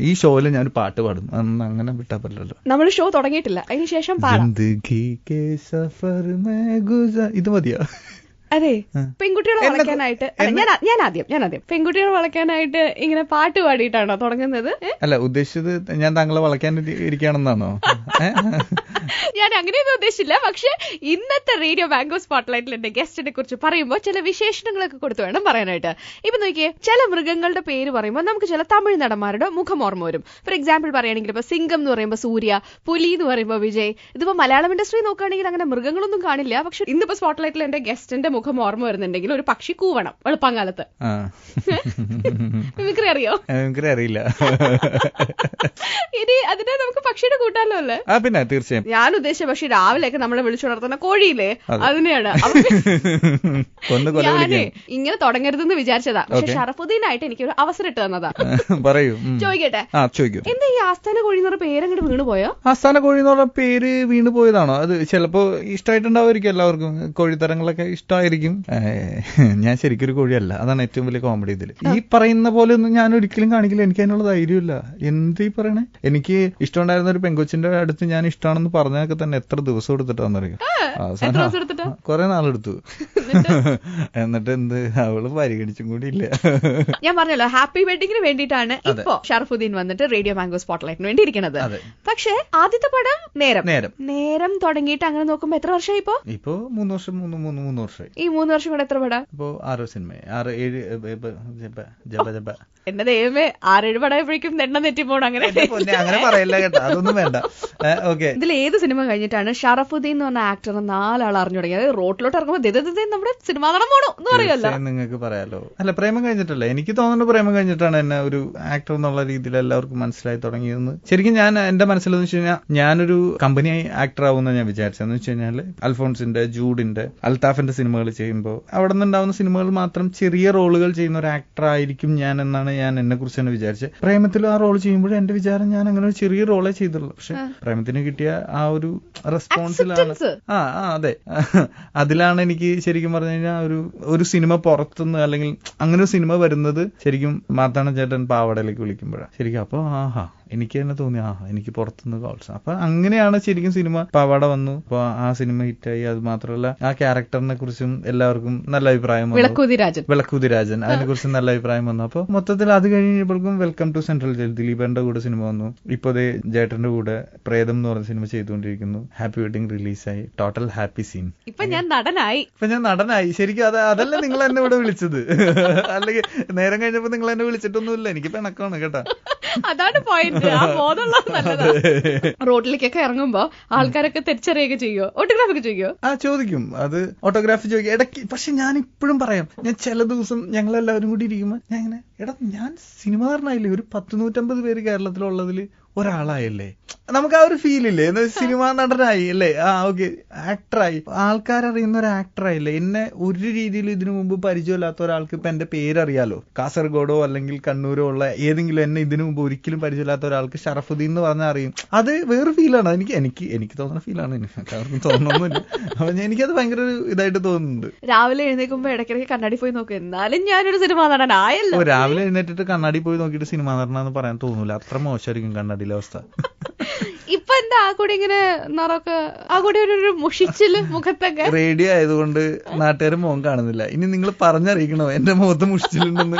ഈ ഷോയില് ഞാൻ പാട്ട് പാടും, അങ്ങനെ വിട്ടാ പറ്റില്ലല്ലോ. നമ്മൾ ഷോ തുടങ്ങിയിട്ടില്ല, അതിനുശേഷം ഇത് മതിയോ? അതെ, പെൺകുട്ടികളെ വളയ്ക്കാനായിട്ട് ഞാൻ ആദ്യം പെൺകുട്ടികളെ വളയ്ക്കാനായിട്ട് ഇങ്ങനെ പാട്ട് പാടിയിട്ടാണോ തുടങ്ങുന്നത്? അല്ല, ഉദ്ദേശിച്ചത് ഞാൻ താങ്കളെ വളയ്ക്കാൻ ഇരിക്കുകയാണെന്നാണോ? ഞാൻ അങ്ങനെയൊന്നും ഉദ്ദേശിച്ചില്ല. പക്ഷെ ഇന്നത്തെ റേഡിയോ മാംഗോ സ്പോട്ട്ലൈറ്റിൽ എന്റെ ഗസ്റ്റിനെ കുറിച്ച് പറയുമ്പോൾ ചില വിശേഷണങ്ങളൊക്കെ കൊടുത്തു വേണം പറയാനായിട്ട്. ഇപ്പൊ നോക്കിയേ, ചില മൃഗങ്ങളുടെ പേര് പറയുമ്പോൾ നമുക്ക് ചില തമിഴ് നടന്മാരുടെ മുഖം ഓർമ്മ വരും. ഫോർ എക്സാമ്പിൾ പറയുകയാണെങ്കിൽ ഇപ്പൊ സിംഗം എന്ന് പറയുമ്പോൾ സൂര്യ, പുലി എന്ന് പറയുമ്പോൾ വിജയ്. ഇതിപ്പോ മലയാളം ഇൻഡസ്ട്രി നോക്കുകയാണെങ്കിൽ അങ്ങനെ മൃഗങ്ങളൊന്നും കാണില്ല. പക്ഷെ ഇന്നിപ്പോ സ്പോട്ട്ലൈറ്റിൽ എന്റെ ഗസ്റ്റിന്റെ മുഖം ഓർമ്മ വരുന്നുണ്ടെങ്കിൽ ഒരു പക്ഷി കൂവണം വെളുപ്പാങ്കാലത്ത്. മിമിക്രി അറിയോ? മിമിക്രി അറിയില്ല. ഇനി അതിനെ നമുക്ക് പക്ഷിയുടെ കൂട്ടാലോ അല്ലേ? പിന്നെ തീർച്ചയായും. ഞാൻ ഉദ്ദേശിച്ച പക്ഷി രാവിലെയൊക്കെ നമ്മളെ വിളിച്ചുണർത്തുന്ന കോഴിയില്ലേ, അതിനെയാണ്. ഞാന് ഇങ്ങനെ തുടങ്ങരുതെന്ന് വിചാരിച്ചതാ, പക്ഷെ ഷറഫുദ്ദീനായിട്ട് എനിക്കൊരു അവസരം ഇട്ട് തന്നതാ. പറയൂ, ചോദിക്കട്ടെ, എന്താ ഈ ആസ്ഥാന കോഴി എന്ന് പറഞ്ഞ പേരങ്ങോട്ട് വീണുപോയോ? ആസ്ഥാന കോഴി എന്ന് പറഞ്ഞ പേര് വീണു പോയതാണോ? അത് ചിലപ്പോ ഇഷ്ടമായിട്ടുണ്ടാവുമായിരിക്കും, എല്ലാവർക്കും കോഴിത്തരങ്ങളൊക്കെ ഇഷ്ടമായിരിക്കും. ഞാൻ ശരിക്കൊരു കോഴിയല്ല, അതാണ് ഏറ്റവും വലിയ കോമഡി ഇതിൽ. ഈ പറയുന്ന പോലെ ഒന്നും ഞാൻ ഒരിക്കലും കാണിക്കില്ല, എനിക്ക് അതിനുള്ള ധൈര്യമില്ല. എന്ത് ഈ പറയണേ? എനിക്ക് ഇഷ്ടമുണ്ടായിരുന്ന ഒരു പെങ്കൊച്ചിന്റെ അടുത്ത് ഞാൻ ഇഷ്ടമാണെന്ന് പറഞ്ഞതൊക്കെ തന്നെ എത്ര ദിവസം എടുത്തിട്ടാന്നറിയോ? അവസാനം കുറെ നാളെടുത്തു. എന്നിട്ട് എന്ത്, അവള് പരിഗണിച്ചും കൂടി ഇല്ല. ഞാൻ പറഞ്ഞല്ലോ, ഹാപ്പി വെഡിങ്ങിന് വേണ്ടിയിട്ടാണ് ഇപ്പോ ഷറഫുദ്ദീൻ വന്നിട്ട് റേഡിയോ മാംഗോ സ്പോട്ട്ലൈറ്റിന് വേണ്ടി ഇരിക്കുന്നത്. പക്ഷെ ആദ്യത്തെ പടം നേരം തുടങ്ങിയിട്ട് അങ്ങനെ നോക്കുമ്പോ എത്ര വർഷമായി? ഇപ്പൊ 3 വർഷമായി. ഈ 3 വർഷം കൂടെ എത്ര പടം? ഇപ്പൊ 6 സിനിമ, 6-7 എന്റെ ദൈവമേ, 6-7 പടമായപ്പോഴേക്കും എണ്ണം തെറ്റിപ്പോണം. അങ്ങനെ പറയില്ല കേട്ടോ, അതൊന്നും വേണ്ട. ഇതിൽ ഏത് സിനിമ കഴിഞ്ഞിട്ടാണ് ഷറഫുദ്ദീൻ എന്ന് പറഞ്ഞ ആക്ടർ 4 ആൾ അറിഞ്ഞു തുടങ്ങിയത്? റോട്ടിലോട്ട് ഇറങ്ങുമ്പോൾ നമ്മുടെ സിനിമാ നടൻ പോണു എന്ന് പറയുമല്ലോ. നിങ്ങൾക്ക് പറയാലോ. അല്ല, പ്രേമം കഴിഞ്ഞിട്ടല്ല, എനിക്ക് തോന്നുന്നു പ്രേമം കഴിഞ്ഞിട്ടാണ് എന്നെ ഒരു ആക്ടർ എന്നുള്ള രീതിയിൽ എല്ലാവർക്കും മനസ്സിലായി തുടങ്ങിയതെന്ന്. ശരിക്കും ഞാൻ എന്റെ മനസ്സിലെന്ന് വെച്ച് കഴിഞ്ഞാൽ ഞാനൊരു കമ്പനി ആക്ടർ ആവുമെന്ന് ഞാൻ വിചാരിച്ചതെന്ന് വെച്ച് കഴിഞ്ഞാൽ അൽഫോൺസിന്റെ, ജൂഡിന്റെ, അൽത്താഫിന്റെ സിനിമകൾ ചെയ്യുമ്പോൾ അവിടെ നിന്നുണ്ടാവുന്ന സിനിമകൾ മാത്രം ചെറിയ റോളുകൾ ചെയ്യുന്ന ഒരു ആക്ടർ ആയിരിക്കും ഞാൻ എന്നാണ് ഞാൻ എന്നെ കുറിച്ച് തന്നെ വിചാരിച്ചത്. പ്രേമത്തിലും ആ റോൾ ചെയ്യുമ്പോഴും എന്റെ വിചാരം ഞാൻ അങ്ങനെ ഒരു ചെറിയ റോളേ ചെയ്തുള്ളൂ. പക്ഷെ പ്രേമത്തിന് കിട്ടിയ ആ ഒരു റെസ്പോൺസിലാണ്, അതെ, അതിലാണ് എനിക്ക് ശരിക്കും പറഞ്ഞു കഴിഞ്ഞാൽ ഒരു സിനിമ പുറത്തുനിന്ന് അല്ലെങ്കിൽ അങ്ങനെ ഒരു സിനിമ വരുന്നത് ശരിക്കും മാത്താണ ചേട്ടൻ പാവടയിലേക്ക് വിളിക്കുമ്പോഴാണ് ശരിക്കും. അപ്പൊ എനിക്ക് തന്നെ തോന്നി, എനിക്ക് പുറത്തുനിന്ന് കോൾസ്. അപ്പൊ അങ്ങനെയാണ് ശരിക്കും സിനിമ പാവാട വന്നു. അപ്പൊ ആ സിനിമ ഹിറ്റായി. അത് മാത്രമല്ല ആ ക്യാരക്ടറിനെ കുറിച്ചും എല്ലാവർക്കും നല്ല അഭിപ്രായം വന്നു. വിളക്കുതിരാജൻ, അതിനെ കുറിച്ച് നല്ല അഭിപ്രായം വന്നു. അപ്പൊ മൊത്തത്തിൽ അത് കഴിഞ്ഞപ്പോഴേക്കും വെൽക്കം ടു സെൻട്രൽ ജയിൽ, ദിലീപന്റെ കൂടെ സിനിമ വന്നു. ഇപ്പൊ ജേട്ടന്റെ കൂടെ പ്രേതം എന്ന് പറഞ്ഞ സിനിമ ചെയ്തുകൊണ്ടിരിക്കുന്നു. ഹാപ്പി വെഡിങ് റിലീസായി. Total happy scene. ഇപ്പൊ ഞാൻ നടനായി. ശരിക്കും അതല്ല നിങ്ങൾ എന്നെ ഇവിടെ വിളിച്ചത്. അല്ലെങ്കിൽ നേരം കഴിഞ്ഞപ്പോ നിങ്ങൾ എന്നെ വിളിച്ചിട്ടൊന്നുമില്ല. എനിക്ക് പിണക്കാണ് കേട്ടാ. അതാണ് പോയിന്റ്. റോഡിലേക്കൊക്കെ ഇറങ്ങുമ്പോ ആൾക്കാരൊക്കെ തിരിച്ചറിയുകയൊക്കെ ചെയ്യോ? ഓട്ടോഗ്രാഫൊക്കെ ചെയ്യോ? ചോദിക്കും. അത് ഓട്ടോഗ്രാഫ് ചോദിക്കും ഇടയ്ക്ക്. പക്ഷെ ഞാൻ ഇപ്പോഴും പറയാം, ഞാൻ ചില ദിവസം ഞങ്ങളെല്ലാവരും കൂടി ഇരിക്കുമ്പോ ഞാൻ ഇങ്ങനെ, ഞാൻ സിനിമാകാരനായില്ലേ, ഒരു 100-150 പേര് കേരളത്തിലുള്ളതിൽ ഒരാളായല്ലേ, നമുക്ക് ആ ഒരു ഫീലില്ലേ, സിനിമാ നടനായി അല്ലേ, ഓക്കെ, ആക്ടറായി, ആൾക്കാരറിയുന്ന ഒരു ആക്ടറായില്ലേ. എന്നെ ഒരു രീതിയിൽ ഇതിനു മുമ്പ് പരിചയമില്ലാത്ത ഒരാൾക്ക് ഇപ്പൊ എന്റെ പേരറിയാലോ. കാസർഗോഡോ അല്ലെങ്കിൽ കണ്ണൂരോ ഉള്ള ഏതെങ്കിലും എന്നെ ഇതിനു മുമ്പ് ഒരിക്കലും പരിചയമില്ലാത്ത ഒരാൾക്ക് ഷറഫുദ്ദീൻ എന്ന് പറഞ്ഞാൽ അറിയും. അത് വേറൊരു ഫീലാണ്. എനിക്ക് തോന്നുന്ന ഫീലാണ്. അവർക്ക് തോന്നുന്നില്ല. അപ്പൊ എനിക്കത് ഭയങ്കര ഒരു ഇതായിട്ട് തോന്നുന്നുണ്ട്. രാവിലെ എഴുന്നേൽക്കുമ്പോ ഇടയ്ക്കിടയ്ക്ക് കണ്ണാടി പോയി നോക്കും, എന്നാലും ഞാനൊരു സിനിമാ നടനായല്ലോ. രാവിലെ എഴുന്നേറ്റിട്ട് കണ്ണാടി പോയി നോക്കിയിട്ട് സിനിമാ നടനാന്ന് പറയാൻ തോന്നൂല. അത്ര മോശമായിരിക്കും കണ്ണാടിയിലെ അവസ്ഥ. ഇപ്പൊ എന്താ ആ കൂടി ഇങ്ങനെ ആ കൂടി ഒരു മുഷിച്ചില് മുഖത്തൊക്കെ? റേഡിയോ ആയതുകൊണ്ട് നാട്ടുകാർ മുഖം കാണുന്നില്ല. ഇനി നിങ്ങൾ പറഞ്ഞറിയിക്കണോ എന്റെ മുഖത്ത് മുഷിച്ചിലുണ്ടെന്ന്?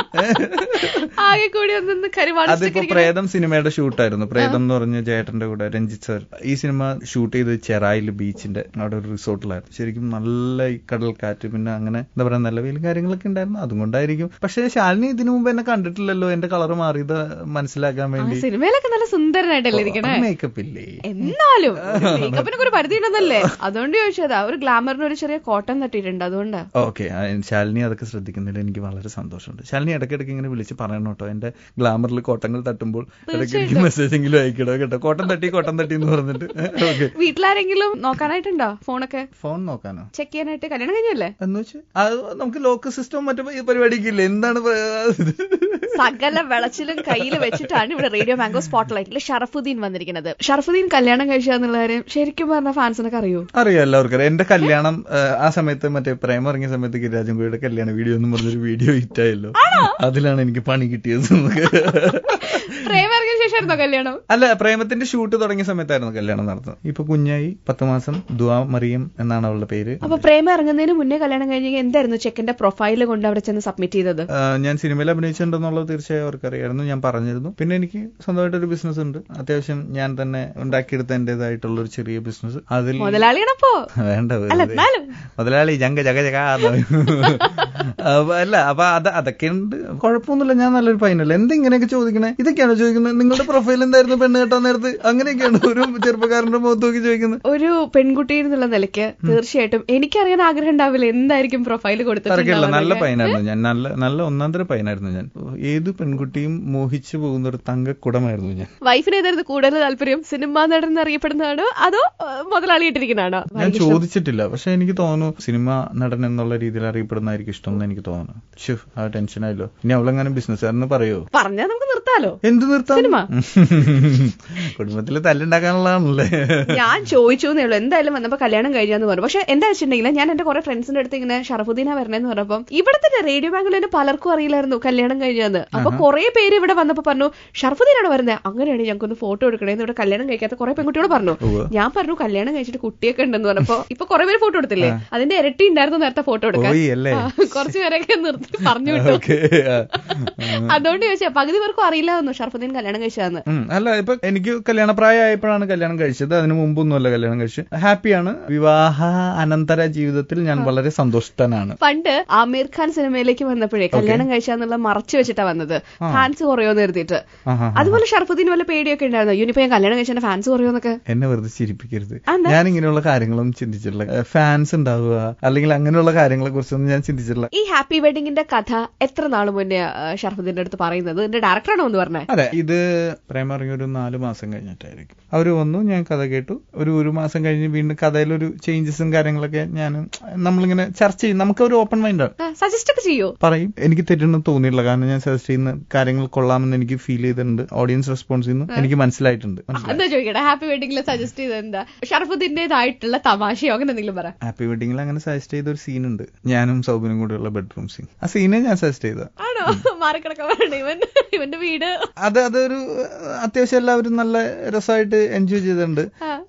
ആകെ കൂടി ഒന്നൊന്ന് കരുവാണ്. അതിപ്പോ പ്രേതം സിനിമയുടെ ഷൂട്ടായിരുന്നു. പ്രേതം എന്ന് പറഞ്ഞ ചേട്ടന്റെ കൂടെ രഞ്ജിത്ത് സർ ഈ സിനിമ ഷൂട്ട് ചെയ്തത് ചെറായിൽ ബീച്ചിന്റെ അവിടെ ഒരു റിസോർട്ടിലായിരുന്നു. ശരിക്കും നല്ല കടൽക്കാറ്റ്, പിന്നെ അങ്ങനെ എന്താ പറയാ, നല്ല വെയിലും കാര്യങ്ങളൊക്കെ ഉണ്ടായിരുന്നു. അതുകൊണ്ടായിരിക്കും. പക്ഷെ ശാലിനി ഇതിനു മുമ്പ് എന്നെ കണ്ടിട്ടില്ലല്ലോ. എന്റെ കളർ മാറിയത് മനസ്സിലാക്കാൻ വേണ്ടി. സിനിമയിലൊക്കെ നല്ല സുന്ദരനായിട്ടല്ലേ ഇരിക്കണേ? മേക്കപ്പ് ഇല്ലേ? എന്നാലും മേക്കപ്പിനൊക്കെ ഒരു പരിധി ഉണ്ടെന്നല്ലേ, അതുകൊണ്ട് ചോദിച്ചതാ. ഒരു ഗ്ലാമറിന് ഒരു ചെറിയ കോട്ടൺ തട്ടിയിട്ടുണ്ട്, അതുകൊണ്ട്. ഓക്കെ, ശാലിനി അതൊക്കെ ശ്രദ്ധിക്കുന്നില്ല, എനിക്ക് വളരെ സന്തോഷമുണ്ട്. ശാലിനി ഇടയ്ക്കിടയ്ക്ക് ഇങ്ങനെ വിളിച്ച് പറയണം കേട്ടോ, എന്റെ ഗ്ലാമറിൽ കോട്ടങ്ങൾ തട്ടുമ്പോൾ ഇടയ്ക്കിടയ്ക്ക് മെസ്സേജ് എങ്കിലും അയക്കണോ കേട്ടോ. കോട്ടൺ തട്ടി എന്ന് പറഞ്ഞിട്ട്. വീട്ടിലാരെങ്കിലും നോക്കാനായിട്ടുണ്ടോ? ഫോൺ നോക്കാനോ? ചെക്ക് ചെയ്യാനായിട്ട്? കല്യാണം കഴിഞ്ഞല്ലേ എന്ന് വെച്ചാൽ അത് നമുക്ക് ലോക്ക് സിസ്റ്റം മറ്റു പരിപാടിക്കില്ല. എന്താണ് സകല വിളച്ചിലും കയ്യിൽ വെച്ചിട്ടാണ് ഇവിടെ റേഡിയോ മാംഗോ സ്പോട്ട്ലൈറ്റിൽ ഷറഫുദ്ദീൻ വന്നിരിക്കുന്നത്. ഷറഫുദ്ദീൻ കല്യാണം കല്യാണം കഴിച്ചാന്നുള്ള കാര്യം ശരിക്കും പറഞ്ഞ ഫാൻസിനൊക്കെ അറിയോ? അറിയാം, എല്ലാവർക്കും അറിയാം. എന്റെ കല്യാണം ആ സമയത്ത് മറ്റേ പ്രേമം ഇറങ്ങിയ സമയത്ത് ഗിരിരാജൻ കോഴിയുടെ കല്യാണ വീഡിയോ എന്ന് പറഞ്ഞൊരു വീഡിയോ ഹിറ്റായല്ലോ. അതിലാണ് എനിക്ക് പണി കിട്ടിയത്. പ്രേമം ഇറങ്ങിയ ശേഷമായിരുന്നോ കല്യാണം? അല്ല, പ്രേമത്തിന്റെ ഷൂട്ട് തുടങ്ങിയ സമയത്തായിരുന്നു കല്യാണം നടത്തുന്നത്. ഇപ്പൊ കുഞ്ഞായി 10 മാസം. ദുആ മറിയം എന്നാണ് അവളുടെ പേര്. അപ്പൊ പ്രേമം ഇറങ്ങുന്നതിന് മുന്നേ കല്യാണം കഴിഞ്ഞെങ്കിൽ എന്തായിരുന്നു ചെക്കന്റെ പ്രൊഫൈല് കൊണ്ട് അവിടെ ചെന്ന് സബ്മിറ്റ് ചെയ്തത്? ഞാൻ സിനിമയിൽ അഭിനയിച്ചിട്ടുണ്ടെന്നുള്ളത് തീർച്ചയായും അവർക്കറിയായിരുന്നു, ഞാൻ പറഞ്ഞിരുന്നു. പിന്നെ എനിക്ക് സ്വന്തമായിട്ടൊരു ബിസിനസ് ഉണ്ട്, അത്യാവശ്യം ഞാൻ തന്നെ ഉണ്ടാക്കിയെടുത്ത എന്റേതായിട്ടുള്ള ഒരു ചെറിയ ബിസിനസ്. അതിൽ മുതലാളിയാണപ്പോ വേണ്ട മുതലാളി ജങ്ക ജഗ ജഗ അല്ല. അപ്പൊ അതൊക്കെ ഉണ്ട്, കുഴപ്പമൊന്നുമില്ല. ഞാൻ നല്ലൊരു പയ്യനല്ലേ. എന്തിങ്ങനെയൊക്കെ ചോദിക്കണേ? ഇതൊക്കെയാണോ ചോദിക്കുന്നത്? നിങ്ങളുടെ പ്രൊഫൈൽ എന്തായിരുന്നു പെണ്ണ് കേട്ടാൻ നേരത്ത്? അങ്ങനെയൊക്കെയാണ് ഒരു ചെറുപ്പക്കാരന്റെ മുഖത്ത് നോക്കി ചോദിക്കുന്നത്. ഒരു പെൺകുട്ടി എന്നുള്ള നിലയ്ക്ക് തീർച്ചയായിട്ടും എനിക്കറിയാൻ ആഗ്രഹം ഉണ്ടാവില്ല എന്തായിരിക്കും പ്രൊഫൈൽ കൊടുത്തിട്ടുള്ളത്. നല്ല പയ്യനായിരുന്നു ഞാൻ, നല്ല ഒന്നാന്തര പയ്യനായിരുന്നു ഞാൻ. ഏത് പെൺകുട്ടിയും മോഹിച്ചു പോകുന്ന ഒരു തങ്കക്കുടമായിരുന്നു ഞാൻ. വൈഫിന് ഏതായിരുന്നു കൂടുതൽ താല്പര്യം? സിനിമാ നടൻ എന്നറിയപ്പെടുന്നതാണോ അതോ മുതലാളിയിട്ടിരിക്കുന്നതാണോ? ഞാൻ ചോദിച്ചിട്ടില്ല, പക്ഷെ എനിക്ക് തോന്നുന്നു സിനിമ നടൻ എന്നുള്ള രീതിയിൽ അറിയപ്പെടുന്നതായിരിക്കും ഇഷ്ടം എന്ന് എനിക്ക് തോന്നുന്നു. ആ ടെൻഷനായല്ലോ. ഇനി അവളെങ്ങനെ ബിസിനസ്സുകാരെന്ന് പറയോ? പറഞ്ഞാൽ നമുക്ക് നിർത്താലോ. എന്ത് നിർത്താം? കുടുംബത്തില് തല്ലുണ്ടാക്കാനുള്ളതാണല്ലേ. ഞാൻ ചോദിച്ചു എന്നേ ഉള്ളൂ. എന്തായാലും വന്നപ്പോ കല്യാണം കഴിഞ്ഞാന്ന് പറഞ്ഞു. പക്ഷെ എന്താ വെച്ചിട്ടുണ്ടെങ്കിൽ ഞാൻ എന്റെ കുറെ ഫ്രണ്ട്സിന്റെ അടുത്ത് ഇങ്ങനെ ഷറഫുദ്ദീന വരണേന്ന് പറഞ്ഞപ്പം ഇവിടെ തന്നെ റേഡിയോ ബാംഗ്ലൂരിൽ പലർക്കും അറിയില്ലായിരുന്നു കല്യാണം കഴിഞ്ഞാന്ന്. അപ്പൊ കുറെ പേര് ഇവിടെ വന്നപ്പോ പറഞ്ഞു ഷറഫുദ്ദീനാണ് വരുന്നത്, അങ്ങനെയാണ് ഞങ്ങൾക്കൊന്ന് ഫോട്ടോ എടുക്കണേന്ന് ഇവിടെ കല്യാണം കഴിക്കാത്ത കുറെ പെൺകുട്ടിയോട് പറഞ്ഞു. ഞാൻ പറഞ്ഞു കല്യാണം കഴിച്ചിട്ട് കുട്ടിയൊക്കെ ഉണ്ടെന്ന് പറഞ്ഞപ്പോ ഇപ്പൊ കുറെ പേര് ഫോട്ടോ എടുത്തില്ലേ, അതിന്റെ ഇരട്ടി ഉണ്ടായിരുന്നു നേരത്തെ ഫോട്ടോ എടുക്കാൻ. കുറച്ചു പേരൊക്കെ നിർത്തി പറഞ്ഞു വിട്ടു. അതുകൊണ്ട് ചോദിച്ചാ പകുതി പേർക്കും അറിയില്ലായിരുന്നു ഷറഫുദ്ദീൻ കല്യാണം കഴിച്ചതെന്ന്. അല്ല, ഇപ്പൊ എനിക്ക് കല്യാണ പ്രായമായപ്പോഴാണ് കല്യാണം കഴിച്ചത്, അതിന് മുമ്പൊന്നുമല്ല കല്യാണം കഴിച്ചത്. ഹാപ്പിയാണ്. വിവാഹ അനന്തര ജീവിതത്തിൽ ഞാൻ വളരെ സന്തുഷ്ടനാണ്. പണ്ട് ആമിർ ഖാൻ സിനിമയിലേക്ക് വന്നപ്പോഴേ കല്യാണം കഴിച്ചാന്നുള്ള മറച്ചു വെച്ചിട്ടാ വന്നത്, ഫാൻസ് കുറയോന്ന് കരുതിയിട്ട്. അതുപോലെ ഷറഫുദ്ദീൻ വല്ല പേടിയൊക്കെ ഉണ്ടായിരുന്നു, യൂണിപ്പോ ഞാൻ കല്യാണം കഴിച്ചാൽ ഫാൻസ് കുറയോന്നൊക്കെ? എന്നെ വെറുതെ ചിരിപ്പിക്കരുത്. ഞാൻ ഇങ്ങനെയുള്ള കാര്യങ്ങളൊന്നും ചിന്തിച്ചിട്ടില്ല. ഫാൻസ് ഉണ്ടാവുക അല്ലെങ്കിൽ അങ്ങനെയുള്ള കാര്യങ്ങളെ കുറിച്ചൊന്നും ഞാൻ ചിന്തിച്ചിട്ടില്ല. ഈ ഹാപ്പി വെഡിങ്ങിന്റെ കഥ എത്ര നാൾ മുന്നേ ഷറഫുദ്ദീന്റെ അടുത്ത് പറയുന്നത്? ഇതിന്റെ ഡയറക്ടറാണോ എന്ന് പറഞ്ഞത്? അതെ, ഇത് പ്രേമം ഇറങ്ങി ഒരു 4 മാസം കഴിഞ്ഞിട്ടായിരിക്കും അവര് വന്നു. ഞാൻ കഥ കേട്ടു. ഒരു മാസം കഴിഞ്ഞ് വീണ്ടും കഥയിലൊരു ചേഞ്ചസും കാര്യങ്ങളൊക്കെ നമ്മളിങ്ങനെ ചർച്ച ചെയ്യും. നമുക്ക് ഒരു ഓപ്പൺ മൈൻഡാണ്. സജസ്റ്റ് ഒക്കെ ചെയ്യോ? പറയും. എനിക്ക് തെറ്റൊന്നും തോന്നിയിട്ടില്ല, കാരണം ഞാൻ സജസ്റ്റ് ചെയ്യുന്ന കാര്യങ്ങൾ കൊള്ളാമെന്ന് എനിക്ക് ഫീൽ ചെയ്തിട്ടുണ്ട്. ഓഡിയൻസ് റെസ്പോൺസിൽ നിന്ന് എനിക്ക് മനസ്സിലായിട്ടുണ്ട്. എന്താ ചോദിക്കട്ടെ, ഹാപ്പി വെഡിങ്ങിൽ സജസ്റ്റ് ചെയ്ത് എന്താ? ഷറഫുദ്ദീന്റേതായിട്ടുള്ള തമാശയോ അങ്ങനെ എന്തെങ്കിലും പറ. ഹാപ്പി വെഡിങ്ങിൽ അങ്ങനെ സജസ്റ്റ് ചെയ്ത ഒരു സീൻ ഉണ്ട്, ഞാനും സൗബിനും കൂടെയുള്ള ബെഡ്റൂം സീൻ. ആ സീനെ ഞാൻ സജസ്റ്റ് ചെയ്ത. ആണോ? മാറിക്കിടക്കാൻ ഇവന്റെ വീട് അതൊരു അത്യാവശ്യം എല്ലാവരും നല്ല രസമായിട്ട് എൻജോയ് ചെയ്തിട്ടുണ്ട്.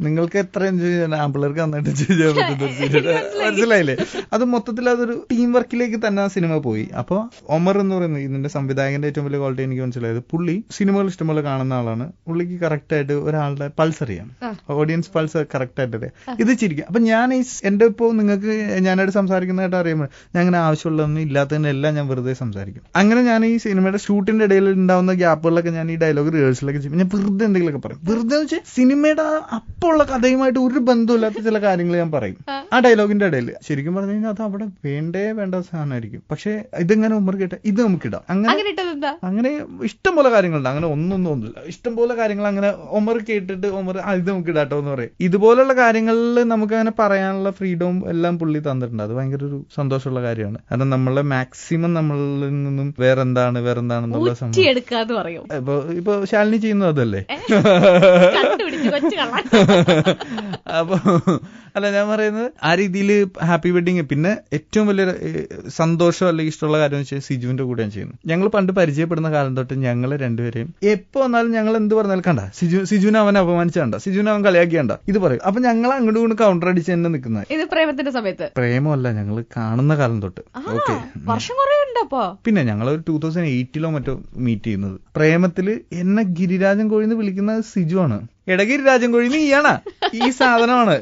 നിങ്ങൾക്ക് എത്ര എൻജോയ് ചെയ്യാൻ, ആമ്പിള്ളേർക്ക് നന്നായിട്ട് എൻജോയ് ചെയ്യാൻ പറ്റുന്ന മനസ്സിലായില്ലേ? അത് മൊത്തത്തിൽ അതൊരു ടീം വർക്കിലേക്ക് തന്നെ ആ സിനിമ പോയി. അപ്പൊ ഒമർ എന്ന് പറയുന്നത് ഇതിന്റെ സംവിധായകന്റെ ഏറ്റവും വലിയ ക്വാളിറ്റി എനിക്ക് മനസ്സിലായത്, പുള്ളി സിനിമകൾ ഇഷ്ടംപോലെ കാണുന്ന ആളാണ്. പുള്ളിക്ക് കറക്റ്റ് ആയിട്ട് ഒരാളുടെ പൾസ് അറിയാം, ഓഡിയൻസ് പൾസ് കറക്റ്റ് ആയിട്ട് അറിയാം. ഇത് ചിരിക്കും. അപ്പൊ ഞാൻ എന്റെ ഇപ്പോ നിങ്ങൾക്ക് ഞാനായിട്ട് സംസാരിക്കുന്നതായിട്ട് അറിയുമ്പോൾ ഞാൻ അങ്ങനെ ആവശ്യമുള്ളതൊന്നും ഇല്ലാത്തതിനെല്ലാം ഞാൻ വെറുതെ സംസാരിക്കും. അങ്ങനെ ഞാൻ ഈ സിനിമയുടെ ഷൂട്ടിന്റെ ഇടയിൽ ഉണ്ടാവുന്ന ഗ്യാപ്പുകളിലൊക്കെ ഞാൻ ഈ ഡയലോഗ് റിഹേഴ്സലൊക്കെ ചെയ്യും. ഞാൻ വെറുതെ എന്തെങ്കിലുമൊക്കെ പറയും. വെറുതെ വെച്ചാൽ സിനിമയുടെ അപ്പുള്ള കഥയുമായിട്ട് ഒരു ബന്ധമില്ലാത്ത ചില കാര്യങ്ങൾ ഞാൻ പറയും ആ ഡയലോഗിന്റെ ഇടയിൽ. ശരിക്കും പറഞ്ഞു കഴിഞ്ഞാൽ അത് അവിടെ വേണ്ട സാധനമായിരിക്കും. പക്ഷെ ഇതെങ്ങനെ ഉമ്മർ കേട്ട ഇത് നമുക്കിടാം. അങ്ങനെ ഇഷ്ടംപോലെ കാര്യങ്ങളുണ്ട്. അങ്ങനെ ഒന്നുമില്ല, ഇഷ്ടംപോലെ കാര്യങ്ങൾ അങ്ങനെ ഉമ്മർ കേട്ടിട്ട് ഉമ്മർ ഇത് നമുക്ക് ഇടാട്ടോ എന്ന് പറയും. ഇതുപോലുള്ള കാര്യങ്ങളിൽ നമുക്ക് അങ്ങനെ പറയാനുള്ള ഫ്രീഡവും എല്ലാം പുള്ളി തന്നിട്ടുണ്ട്. അത് ഭയങ്കര ഒരു സന്തോഷമുള്ള കാര്യമാണ്. കാരണം നമ്മളെ മാക്സിമം നമ്മളിൽ നിന്നും വേറെന്താണെന്നുള്ള സംഭവം ഇപ്പൊ ശാലിനി ചെയ്യുന്നത് അതല്ലേ. അപ്പൊ അല്ല, ഞാൻ പറയുന്നത് ആ രീതിയിൽ ഹാപ്പി വെഡിങ്. പിന്നെ ഏറ്റവും വലിയ സന്തോഷം അല്ലെങ്കിൽ ഇഷ്ടമുള്ള കാര്യം വെച്ചാൽ സിജുവിന്റെ കൂടെ ഞാൻ ചെയ്യുന്നു. ഞങ്ങൾ പണ്ട് പരിചയപ്പെടുന്ന കാലം തൊട്ട് ഞങ്ങൾ രണ്ടുപേരെയും എപ്പോ വന്നാലും ഞങ്ങൾ എന്ത് പറഞ്ഞാലും കണ്ട സിജുവിനെ അവൻ അപമാനിച്ചണ്ട, സിജുവിനെ അവൻ കളിയാക്കിയണ്ട, ഇത് പറയും. അപ്പൊ ഞങ്ങൾ അങ്ങോട്ട് കൊണ്ട് കൗണ്ടർ അടിച്ച് തന്നെ നിൽക്കുന്നത്. ഇത് പ്രേമത്തിന്റെ സമയത്ത്? പ്രേമല്ല, ഞങ്ങൾ കാണുന്ന കാലം തൊട്ട്. ഓക്കെ, പിന്നെ ഞങ്ങൾ ഒരു 2008 മറ്റോ മീറ്റ് ചെയ്യുന്നത്. പ്രേമത്തില് എന്നെ ഗിരിരാജൻ കോഴിന്ന് വിളിക്കുന്നത് സിജു ആണ്. എടഗിരിരാജൻ കോഴി നീയാണ്, ഈ സാധനമാണ്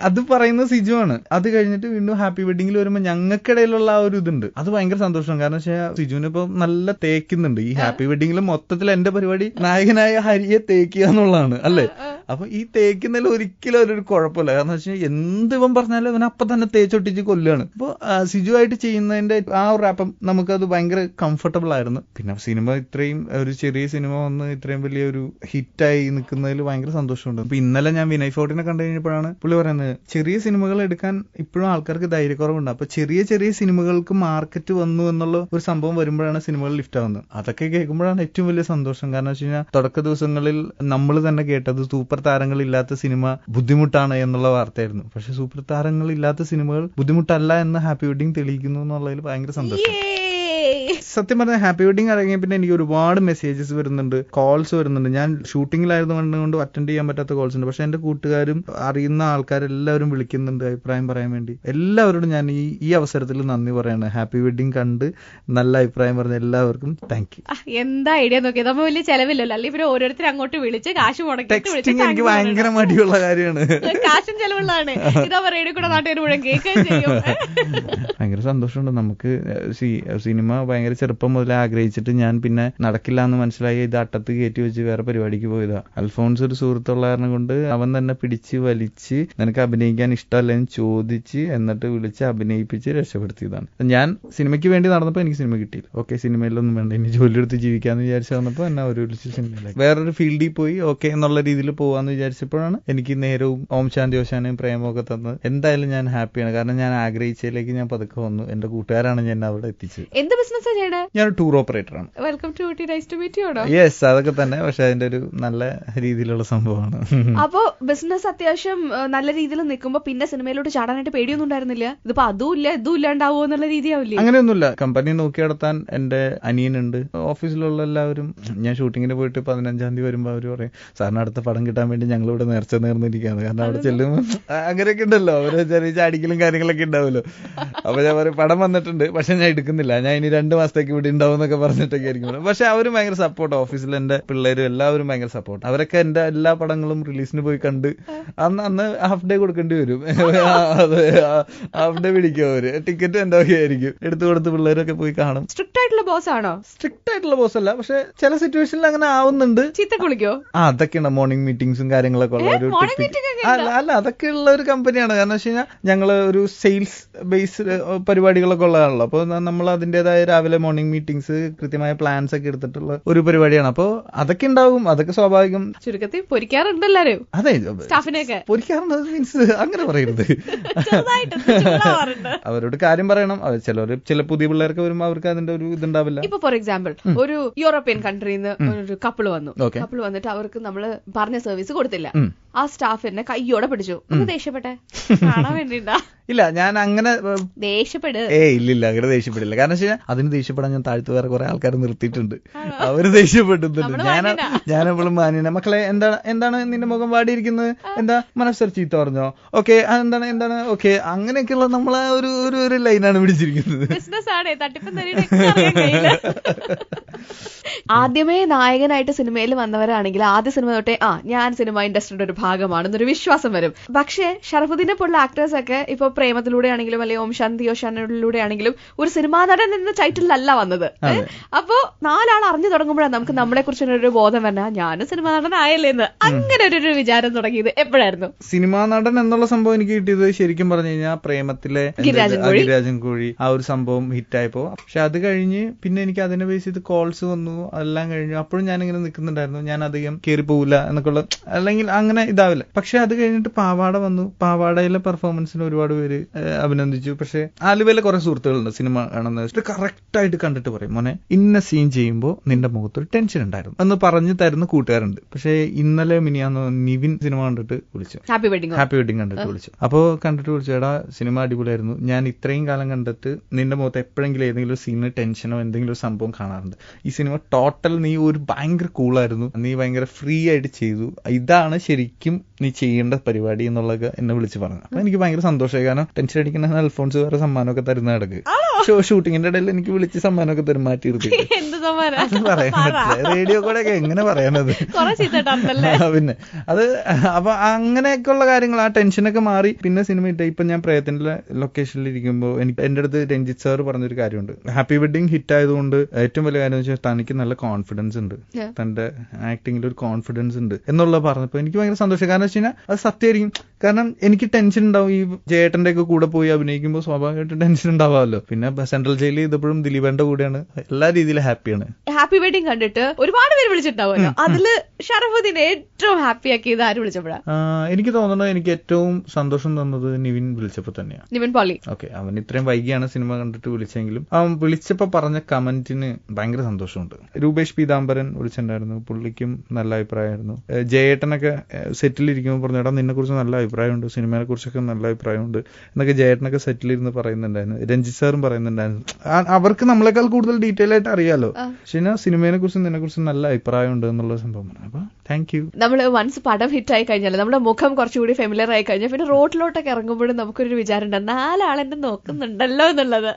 അത് പറയുന്നത് സിജു ആണ്. അത് കഴിഞ്ഞിട്ട് വീണ്ടും ഹാപ്പി വെഡിങ്ങിൽ വരുമ്പോ ഞങ്ങൾക്കിടയിലുള്ള ആ ഒരു ഇതുണ്ട്. അത് ഭയങ്കര സന്തോഷം. കാരണം വെച്ചാൽ സിജുവിന് ഇപ്പൊ നല്ല തേക്കുന്നുണ്ട്. ഈ ഹാപ്പി വെഡിങ്ങിൽ മൊത്തത്തിൽ എന്റെ പരിപാടി നായകനായ ഹരിയെ തേക്കുക എന്നുള്ളതാണ് അല്ലേ. അപ്പൊ ഈ തേക്കുന്നതിൽ ഒരിക്കലും അവരൊരു കുഴപ്പമില്ല. കാരണം വെച്ചാൽ എന്ത് ഇവൻ പറഞ്ഞാലും അവൻ അപ്പൊ തന്നെ തേച്ചൊട്ടിച്ച് കൊല്ലുകയാണ്. അപ്പൊ സിജു ആയിട്ട് ചെയ്യുന്നതിന്റെ ആ ഒരു റാപ്പം നമുക്കത് ഭയങ്കര കംഫർട്ടബിൾ ആയിരുന്നു. പിന്നെ സിനിമ ഇത്രയും ഒരു ചെറിയ സിനിമ വന്ന് ഇത്രയും വലിയ ഒരു ഹിറ്റായി നിൽക്കുന്നതിൽ ഭയങ്കര സന്തോഷമുണ്ട്. അപ്പൊ ഇന്നലെ ഞാൻ വിനയ് ഫോർട്ടിനെ കണ്ടു കഴിഞ്ഞപ്പോഴാണ് പുള്ളി പറയുന്നത്, ചെറിയ സിനിമകൾ എടുക്കാൻ ഇപ്പോഴും ആൾക്കാർക്ക് ധൈര്യക്കുറവുണ്ട്. അപ്പൊ ചെറിയ ചെറിയ സിനിമകൾക്ക് മാർക്കറ്റ് വന്നു എന്നുള്ള ഒരു സംഭവം വരുമ്പോഴാണ് സിനിമകൾ ലിഫ്റ്റ് ആവുന്നത്. അതൊക്കെ കേൾക്കുമ്പോഴാണ് ഏറ്റവും വലിയ സന്തോഷം. കാരണം വെച്ച് കഴിഞ്ഞാൽ തുടക്ക ദിവസങ്ങളിൽ നമ്മൾ തന്നെ കേട്ടത് സൂപ്പർ സൂപ്പർ താരങ്ങളില്ലാത്ത സിനിമ ബുദ്ധിമുട്ടാണ് എന്നുള്ള വാർത്തയായിരുന്നു. പക്ഷെ സൂപ്പർ താരങ്ങളില്ലാത്ത സിനിമകൾ ബുദ്ധിമുട്ടല്ല എന്ന് ഹാപ്പി വെഡിങ് തെളിയിക്കുന്നു എന്നുള്ളതിൽ ഭയങ്കര സന്തോഷം. സത്യം പറഞ്ഞാൽ ഹാപ്പി വെഡിങ് ഇറങ്ങിയ പിന്നെ എനിക്ക് ഒരുപാട് മെസ്സേജസ് വരുന്നുണ്ട്, കോൾസ് വരുന്നുണ്ട്. ഞാൻ ഷൂട്ടിങ്ങിലായിരുന്നു കൊണ്ട് അറ്റൻഡ് ചെയ്യാൻ പറ്റാത്ത കോൾസ് ഉണ്ട്. പക്ഷെ എന്റെ കൂട്ടുകാരും അറിയുന്ന ആൾക്കാരെല്ലാവരും വിളിക്കുന്നുണ്ട് അഭിപ്രായം പറയാൻ വേണ്ടി. എല്ലാവരോടും ഞാൻ ഈ അവസരത്തിൽ നന്ദി പറയാണ്. ഹാപ്പി വെഡിങ് കണ്ട് നല്ല അഭിപ്രായം പറഞ്ഞ എല്ലാവർക്കും താങ്ക് യു. എന്താ ഐഡിയ നോക്കിയത്, നമ്മൾ വലിയ ചെലവില്ലല്ലോ, അല്ലെങ്കിൽ പിന്നെ ഓരോരുത്തർ അങ്ങോട്ട് വിളിച്ച് കാശ് ടെക്സ്റ്റിംഗ് എനിക്ക് ഭയങ്കര മടിയുള്ള കാര്യമാണ്. കാശും ചെലവുള്ളതാണ്. ഇതാ റേഡിയോ കൂടെ നാട്ടുകാർ മുഴുവൻ കേൾക്കുകയും ചെയ്യും. ഭയങ്കര സന്തോഷമുണ്ട്. നമുക്ക് സിനിമ ഭയങ്കര ചെറുപ്പം മുതൽ ആഗ്രഹിച്ചിട്ട് ഞാൻ പിന്നെ നടക്കില്ല എന്ന് മനസ്സിലായി ഇത് അട്ടത്ത് കയറ്റി വെച്ച് വേറെ പരിപാടിക്ക് പോയതാ. അൽഫോൺസ് ഒരു സുഹൃത്തുള്ള കാരണം കൊണ്ട് അവൻ തന്നെ പിടിച്ച് വലിച്ച് നിനക്ക് അഭിനയിക്കാൻ ഇഷ്ടമല്ലെന്ന് ചോദിച്ച് എന്നിട്ട് വിളിച്ച് അഭിനയിപ്പിച്ച് രക്ഷപ്പെടുത്തിയതാണ്. ഞാൻ സിനിമയ്ക്ക് വേണ്ടി നടന്നപ്പോൾ എനിക്ക് സിനിമ കിട്ടിയില്ല. ഓക്കെ, സിനിമയിലൊന്നും വേണ്ട, ഇനി ജോലി എടുത്ത് ജീവിക്കാന്ന് വിചാരിച്ചു വന്നപ്പോൾ എന്നെ ഒരു വിളിച്ച് സിനിമയിലേക്ക് വേറൊരു ഫീൽഡിൽ പോയി ഓക്കെ എന്നുള്ള രീതിയിൽ പോവാന്ന് വിചാരിച്ചപ്പോഴാണ് എനിക്ക് നേരവും ഓം ശാന്തി ഓശാനയും പ്രേമമൊക്കെ തന്നത്. എന്തായാലും ഞാൻ ഹാപ്പിയാണ്. കാരണം ഞാൻ ആഗ്രഹിച്ചതിലേക്ക് ഞാൻ പതുക്കെ വന്നു. എന്റെ കൂട്ടുകാരാണ് ഞാൻ അവിടെ എത്തിച്ചത്. എന്ത് ബിസിനസ് ചെയ്യണേ? ഞാൻ ടൂർ ഓപ്പറേറ്റർ ആണ്. Welcome to Ooty, nice to meet you. Yes, അതൊക്കെ തന്നെ. പക്ഷെ അതിന്റെ ഒരു നല്ല രീതിയിലുള്ള സംഭവമാണ്. അപ്പോ ബിസിനസ് അത്യാവശ്യം നല്ല രീതിയിൽ നിൽക്കുമ്പോ പിന്നെ സിനിമയിലോട്ട് ചാടാനായിട്ട് പേടിയൊന്നും ഉണ്ടായിരുന്നില്ല? ഇതിപ്പോ അതും ഇല്ല ഇതും ഇല്ലാണ്ടാവോ എന്നുള്ള രീതിയാവില്ലേ? അങ്ങനെയൊന്നുമില്ല. കമ്പനി നോക്കി നടത്താൻ എന്റെ അനിയനുണ്ട്. ഓഫീസിലുള്ള എല്ലാവരും ഞാൻ ഷൂട്ടിങ്ങിന് പോയിട്ട് 15-ാം തീയതി വരുമ്പോ അവര് പറയും സാറിന് അടുത്ത പടം കിട്ടാൻ വേണ്ടി ഞങ്ങൾ ഇവിടെ നേർച്ച നേർന്നിരിക്കുകയാണ്. കാരണം അവിടെ ചെല്ലുമ്പോ അങ്ങനെയൊക്കെ ഉണ്ടല്ലോ, അവര് ചെറിയ ചാടിക്കലും കാര്യങ്ങളൊക്കെ ഉണ്ടാവുമല്ലോ. അപ്പൊ ഞാൻ പറയും പടം വന്നിട്ടുണ്ട് പക്ഷെ ഞാൻ എടുക്കുന്നില്ല, ഞാൻ ഇനി 2 മാസത്തേക്ക് ഇവിടെ ഉണ്ടാവും എന്നൊക്കെ പറഞ്ഞിട്ടൊക്കെ ആയിരിക്കും. പക്ഷെ അവരും ഭയങ്കര സപ്പോർട്ട്. ഓഫീസിൽ എന്റെ പിള്ളേരും എല്ലാവരും ഭയങ്കര സപ്പോർട്ട്. അവരൊക്കെ എന്റെ എല്ലാ പടങ്ങളും റിലീസിന് പോയി കണ്ട് അന്ന് ഹാഫ് ഡേ കൊടുക്കേണ്ടി വരും. ഹാഫ് ഡേ പിടിക്കും അവര്. ടിക്കറ്റ് എന്റെ വകയായിരിക്കും. എടുത്തു കൊടുത്ത് പിള്ളേരൊക്കെ പോയി കാണും. സ്ട്രിക്റ്റ് ആയിട്ടുള്ള ബോസ് ആണോ? സ്ട്രിക്റ്റ് ആയിട്ടുള്ള ബോസ് അല്ല, പക്ഷെ ചില സിറ്റുവേഷനിൽ അങ്ങനെ ആവുന്നുണ്ട്. ചീത്ത കുളിക്കോ? അതൊക്കെയാണ്. മോർണിംഗ് മീറ്റിംഗ്സും കാര്യങ്ങളൊക്കെ ഉള്ള ഒരു അല്ല അതൊക്കെ ഉള്ള ഒരു കമ്പനിയാണ്. കാരണം വെച്ച് കഴിഞ്ഞാൽ ഞങ്ങള് ഒരു സെയിൽസ് ബേസ് പരിപാടികളൊക്കെ ഉള്ളതാണല്ലോ. അപ്പൊ നമ്മൾ അതിന്റേതായ രാവിലെ മോർണിംഗ് മീറ്റിംഗ്സ് കൃത്യമായ പ്ലാൻസ് ഒക്കെ എടുത്തിട്ടുള്ള ഒരു പരിപാടിയാണ്. അപ്പൊ അതൊക്കെ ഉണ്ടാവും, അതൊക്കെ സ്വാഭാവികം. ചുരുക്കത്തിൽ പൊരിക്കാറുണ്ട് എല്ലാരും. അതെ, സ്റ്റാഫിനെയൊക്കെ പൊരിക്കാറുണ്ട്. മീൻസ് അങ്ങനെ പറയരുത്. അവരോട് കാര്യം പറയണം. ചില പുതിയ പിള്ളേർക്ക് വരുമ്പോൾ അവർക്ക് അതിന്റെ ഒരു ഇതുണ്ടാവില്ല. ഇപ്പൊ ഫോർ എക്സാമ്പിൾ ഒരു യൂറോപ്യൻ കൺട്രിയിൽ നിന്ന് ഒരു കപ്പിൾ വന്നു. കപ്പിൾ വന്നിട്ട് അവർക്ക് നമ്മള് പറഞ്ഞ സർവീസ് കൊടുത്തില്ല. ആ സ്റ്റാഫ് എന്നെ കയ്യോടെ പിടിച്ചു. ദേഷ്യപ്പെട്ടെ കാണാൻ വേണ്ടിട്ടാ? ഇല്ല, ഞാൻ അങ്ങനെ ദേഷ്യപ്പെട് ഇല്ലില്ല, അങ്ങനെ ദേഷ്യപ്പെടില്ല. കാരണം വെച്ചാൽ അതിന് ദേഷ്യപ്പെടാൻ ഞാൻ താഴ്ത്തു വേറെ കുറെ ആൾക്കാർ നിർത്തിയിട്ടുണ്ട്. അവര് ദേഷ്യപ്പെട്ടുന്നുണ്ട്. ഞാനെപ്പോഴും മാന്യന മക്കളെ എന്താണ് നിന്റെ മുഖം വാടിയിരിക്കുന്നത്, എന്താ മനസ്സർ ചീത്ത പറഞ്ഞോ, ഓക്കെ എന്താണ് ഓക്കെ, അങ്ങനെയൊക്കെയുള്ള നമ്മളെ ഒരു ലൈനാണ് പിടിച്ചിരിക്കുന്നത്. ആദ്യമേ നായകനായിട്ട് സിനിമയിൽ വന്നവരാണെങ്കിൽ ആദ്യ സിനിമ തൊട്ടേ ഞാൻ സിനിമ ഇൻഡസ്ട്രിയുടെ ഒരു ഭാഗമാണെന്നൊരു വിശ്വാസം വരും. പക്ഷേ ഷറഫുദ്ദീനെ പോലുള്ള ആക്ടേഴ്സ് ഒക്കെ ഇപ്പൊ പ്രേമത്തിലൂടെ ആണെങ്കിലും അല്ലെങ്കിൽ ഓം ശാന്തി ഓശാനിലൂടെ ആണെങ്കിലും ഒരു സിനിമാ നടൻ എന്ന ടൈറ്റിലല്ല വന്നത്. അപ്പോ 4 ആൾ അറിഞ്ഞു തുടങ്ങുമ്പോഴാണ് നമുക്ക് നമ്മളെ കുറിച്ചൊരു ബോധം വരണ ഞാനും സിനിമാ നടനായല്ലേ എന്ന് അങ്ങനെ ഒരു വിചാരം തുടങ്ങിയത് എപ്പോഴായിരുന്നു? സിനിമാ നടൻ എന്നുള്ള സംഭവം എനിക്ക് കിട്ടിയത് ശരിക്കും പറഞ്ഞു കഴിഞ്ഞാൽ പ്രേമത്തിലെ ഗിരിരാജൻ കോഴി ആ ഒരു സംഭവം ഹിറ്റായപ്പോ. പക്ഷെ അത് കഴിഞ്ഞ് പിന്നെ എനിക്ക് അതിനെ ബേസ് ചെയ്ത് കോൾസ് വന്നു, എല്ലാം കഴിഞ്ഞു. അപ്പോഴും ഞാനിങ്ങനെ നിൽക്കുന്നുണ്ടായിരുന്നു, ഞാൻ അധികം കയറി പോവില്ല എന്നൊക്കെ ഉള്ള, അല്ലെങ്കിൽ അങ്ങനെ ഇതാവില്ല. പക്ഷെ അത് കഴിഞ്ഞിട്ട് പാവാട വന്നു. പാവാടയിലെ പെർഫോമൻസിന് ഒരുപാട് പേര് അഭിനന്ദിച്ചു. പക്ഷെ ആലുവയിലെ കുറെ സുഹൃത്തുക്കളുണ്ട് സിനിമ കാണുന്നത്, കറക്റ്റ് ആയിട്ട് കണ്ടിട്ട് പറയും മോനെ ഇന്ന സീൻ ചെയ്യുമ്പോൾ നിന്റെ മുഖത്തൊരു ടെൻഷൻ ഉണ്ടായിരുന്നു എന്ന് പറഞ്ഞു തരുന്ന കൂട്ടുകാരുണ്ട്. പക്ഷെ ഇന്നലെ മിനിയാന്ന് നിവിൻ സിനിമ കണ്ടിട്ട് വിളിച്ചു, ഹാപ്പി വെഡിങ് കണ്ടിട്ട് വിളിച്ചു. അപ്പോ കണ്ടിട്ട് വിളിച്ചു, എടാ സിനിമ അടിപൊളിയായിരുന്നു, ഞാൻ ഇത്രയും കാലം കണ്ടിട്ട് നിന്റെ മുഖത്ത് എപ്പോഴെങ്കിലും ഏതെങ്കിലും സീന് ടെൻഷനോ എന്തെങ്കിലും ഒരു സംഭവം കാണാറുണ്ട്. ഈ സിനിമ ടോട്ടൽ നീ ഒരു ഭയങ്കര കൂളായിരുന്നു, നീ ഭയങ്കര ഫ്രീ ആയിട്ട് ചെയ്തു, ഇതാണ് ശരിക്കും നീ ചെയ്യേണ്ട പരിപാടി എന്നുള്ളത് എന്നെ വിളിച്ച് പറഞ്ഞു. അപ്പൊ എനിക്ക് ഭയങ്കര സന്തോഷമായി. കാരണം ടെൻഷൻ അടിക്കുന്ന അൽഫോൺസ് വേറെ സമ്മാനമൊക്കെ തരുന്ന കിടക്ക് ഷൂട്ടിങ്ങിന്റെ ഇടയിൽ എനിക്ക് വിളിച്ച് സമ്മാനമൊക്കെ തരും, മാറ്റി നിർത്തിയിട്ട്. പറയാൻ പറ്റില്ല, റേഡിയോ കൂടെ ഒക്കെ എങ്ങനെ പറയാനത്. പിന്നെ അത് അപ്പൊ അങ്ങനെയൊക്കെ ഉള്ള കാര്യങ്ങൾ, ആ ടെൻഷനൊക്കെ മാറി. പിന്നെ സിനിമ ഇട്ട ഇപ്പൊ ഞാൻ പ്രേതത്തിന്റെ ലൊക്കേഷനിൽ ഇരിക്കുമ്പോൾ എനിക്ക് എന്റെ അടുത്ത് രഞ്ജിത്ത് സാർ പറഞ്ഞൊരു കാര്യമുണ്ട്. ഹാപ്പി വെഡിങ് ഹിറ്റ് ആയതുകൊണ്ട് ഏറ്റവും വലിയ കാര്യം വെച്ചാൽ തനിക്ക് നല്ല കോൺഫിഡൻസ് ഉണ്ട്, തന്റെ ആക്ടിങ്ങിൽ ഒരു കോൺഫിഡൻസ് ഉണ്ട് എന്നുള്ള പറഞ്ഞപ്പോ എനിക്ക് ഭയങ്കര സന്തോഷം. കാരണം വെച്ച് കഴിഞ്ഞാൽ അത് സത്യമായിരിക്കും. കാരണം എനിക്ക് ടെൻഷൻ ഉണ്ടാവും. ഈ ജയേട്ടന്റെ ഒക്കെ കൂടെ പോയി അഭിനയിക്കുമ്പോൾ സ്വാഭാവികമായിട്ട് ടെൻഷൻ ഉണ്ടാവാമല്ലോ. പിന്നെ സെൻട്രൽ ജയിലിൽ ചെയ്തപ്പോഴും ദിലീപേന്റെ കൂടെയാണ്. എല്ലാ രീതിയിലും ഹാപ്പിയാണ്. ഹാപ്പി വെഡിങ് കണ്ടിട്ട് ഒരുപാട് പേര് വിളിച്ചിട്ടുണ്ടാവുമല്ലോ. അതില് ഷറഫുദ്ദീനെ ഏറ്റവും ഹാപ്പി ആക്കിയത് ആര് വിളിച്ചപ്പോഴാ? എനിക്ക് തോന്നുന്നത് എനിക്ക് ഏറ്റവും സന്തോഷം തന്നത് നിവിൻ വിളിച്ചപ്പോ തന്നെയാണ്. നിവിൻ പോളി. ഓക്കെ, അവൻ ഇത്രയും വൈകിയാണ് സിനിമ കണ്ടിട്ട് വിളിച്ചെങ്കിലും അവൻ വിളിച്ചപ്പോ പറഞ്ഞ കമന്റിന് ഭയങ്കര സന്തോഷമുണ്ട്. രൂപേഷ് പീതാംബരൻ വിളിച്ചിട്ടുണ്ടായിരുന്നു, പുള്ളിക്കും നല്ല അഭിപ്രായമായിരുന്നു. ജയേട്ടനൊക്കെ സെറ്റിലിരിക്കുമ്പോൾ പറഞ്ഞു, എടാ നിന്നെ കുറിച്ച് നല്ല അഭിപ്രായമുണ്ട്, സിനിമയെ കുറിച്ചൊക്കെ നല്ല അഭിപ്രായമുണ്ട് എന്നൊക്കെ ജയേട്ടനൊക്കെ സെറ്റിലിരുന്ന് പറയുന്നുണ്ടായിരുന്നു. രഞ്ജിത്ത് സാറും പറയുന്നുണ്ടായിരുന്നു. അവർക്ക് നമ്മളെക്കാൾ കൂടുതൽ ഡീറ്റെയിൽ ആയിട്ട് അറിയാലോ. പക്ഷെ സിനിമയെ കുറിച്ചും നിന്നെ കുറിച്ചും നല്ല അഭിപ്രായമുണ്ട് എന്നുള്ള സംഭവം. അപ്പൊ താങ്ക് യു. നമ്മള് വൺസ് പടം ഹിറ്റ് ആയി കഴിഞ്ഞാൽ നമ്മുടെ മുഖം കുറച്ചുകൂടി ഫെമിലിയർ ആയി കഴിഞ്ഞാൽ പിന്നെ റോഡിലോട്ടൊക്കെ ഇറങ്ങുമ്പോഴും നമുക്കൊരു വിചാരം ഉണ്ട്, 4 ആളെന്നെ നോക്കുന്നുണ്ടല്ലോ എന്നുള്ളത്.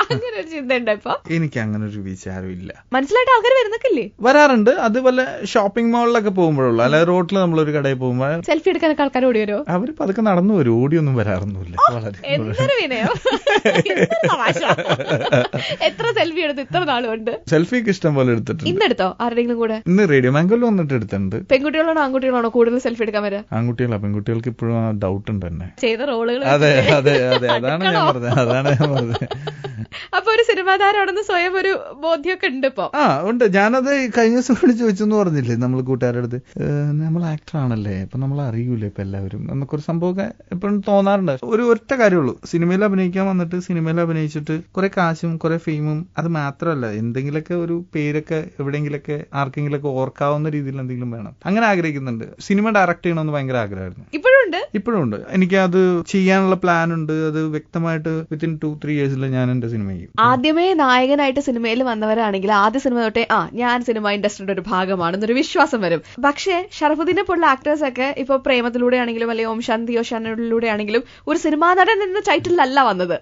അങ്ങനെ ഒരു ചിന്ത ഉണ്ട്. ഇപ്പൊ എനിക്ക് അങ്ങനെ ഒരു വിചാരം ഇല്ല. മനസ്സിലായിട്ട് ആൾക്കാർ വരുന്നൊക്കെ വരാറുണ്ട്. അതുപോലെ ഷോപ്പിംഗ് മാളിലൊക്കെ പോകുമ്പോഴുള്ളൂ. അല്ലാതെ റോഡിൽ നമ്മളൊരു കടയിൽ പോകുമ്പോൾ സെൽഫി എടുക്കാനൊക്കെ ആൾക്കാർ ഓടി വരുമോ? അവർ പതുക്കെ നടന്നു വരും, ഓടിയൊന്നും വരാറൊന്നുമില്ല. എത്ര സെൽഫി എടുത്ത് ഇത്ര നാളുണ്ട്? സെൽഫിക്ക് ഇഷ്ടം പോലെ എടുത്തിട്ടുണ്ട്. ഇന്നെടുത്തോ ആരുടെങ്കിലും കൂടെ? ഇന്ന് റേഡിയോ മാംഗോയിൽ വന്നിട്ട് എടുത്തിട്ടുണ്ട്. പെൺകുട്ടികളാണോ ആൺകുട്ടികളാണോ കൂടുതൽ സെൽഫി എടുക്കാൻ വരാ? ആൺകുട്ടികളാ. പെൺകുട്ടികൾക്ക് ഇപ്പോഴും ആ ഡൗട്ട് ഉണ്ട് തന്നെ. ചെയ്ത റോളുകൾ. അതെ അതെ അതെ, അതാണ് ഞാൻ പറഞ്ഞത്. അപ്പൊ ഒരു സിനിമാ താരമാണെന്ന് സ്വയം ഒരു ബോധ്യമൊക്കെ ഉണ്ട് ഇപ്പൊ? ഉണ്ട്. ഞാനത് കഴിഞ്ഞ ദിവസം കൂടി ചോദിച്ചെന്ന് പറഞ്ഞില്ലേ നമ്മൾ കൂട്ടുകാരുടെ അടുത്ത്, നമ്മൾ ആക്ടർ ആണല്ലേ, ഇപ്പൊ നമ്മൾ അറിയൂലേ ഇപ്പൊ എല്ലാവരും എന്നൊക്കെ ഒരു സംഭവമൊക്കെ എപ്പോഴും തോന്നാറുണ്ട്. ഒരു ഒറ്റ കാര്യമുള്ളൂ, സിനിമയിൽ അഭിനയിക്കാൻ വന്നിട്ട് സിനിമയിൽ അഭിനയിച്ചിട്ട് കുറെ കാശും കുറെ ഫെയിമും അത് മാത്രമല്ല, എന്തെങ്കിലുമൊക്കെ ഒരു പേരൊക്കെ എവിടെയെങ്കിലൊക്കെ ആർക്കെങ്കിലൊക്കെ ഓർക്കാവുന്ന രീതിയിൽ എന്തെങ്കിലും വേണം. അങ്ങനെ ആഗ്രഹിക്കുന്നുണ്ട്. സിനിമ ഡയറക്ട് ചെയ്യണമെന്ന് ഭയങ്കര ആഗ്രഹമായിരുന്നു. ഇപ്പോഴും ഉണ്ട്. എനിക്ക് അത് ചെയ്യാനുള്ള പ്ലാൻ ഉണ്ട്. അത് വ്യക്തമായിട്ട് വിത്തിൻ 2-3 ഇയേഴ്സിൽ ഞാൻ എന്റെ സിനിമ ചെയ്യും. ആദ്യമേ നായകനായിട്ട് സിനിമയിൽ വന്നവരാണെങ്കിൽ ആദ്യ സിനിമ തൊട്ടേ ഞാൻ സിനിമ ഇൻഡസ്ട്രിയുടെ ഒരു ഭാഗമാണെന്നൊരു വിശ്വാസം വരും. പക്ഷേ ഷറഫുദ്ദീനെ പോലുള്ള ആക്ടേഴ്സ് ഒക്കെ ഇപ്പൊ പ്രേമത്തിലൂടെ ആണെങ്കിലും അല്ലെങ്കിൽ ഓം ശാന്തി ഓശാനയിലൂടെ ആണെങ്കിലും ഒരു സിനിമാ നടൻ എന്ന ടൈറ്റിലല്ല വന്നത്.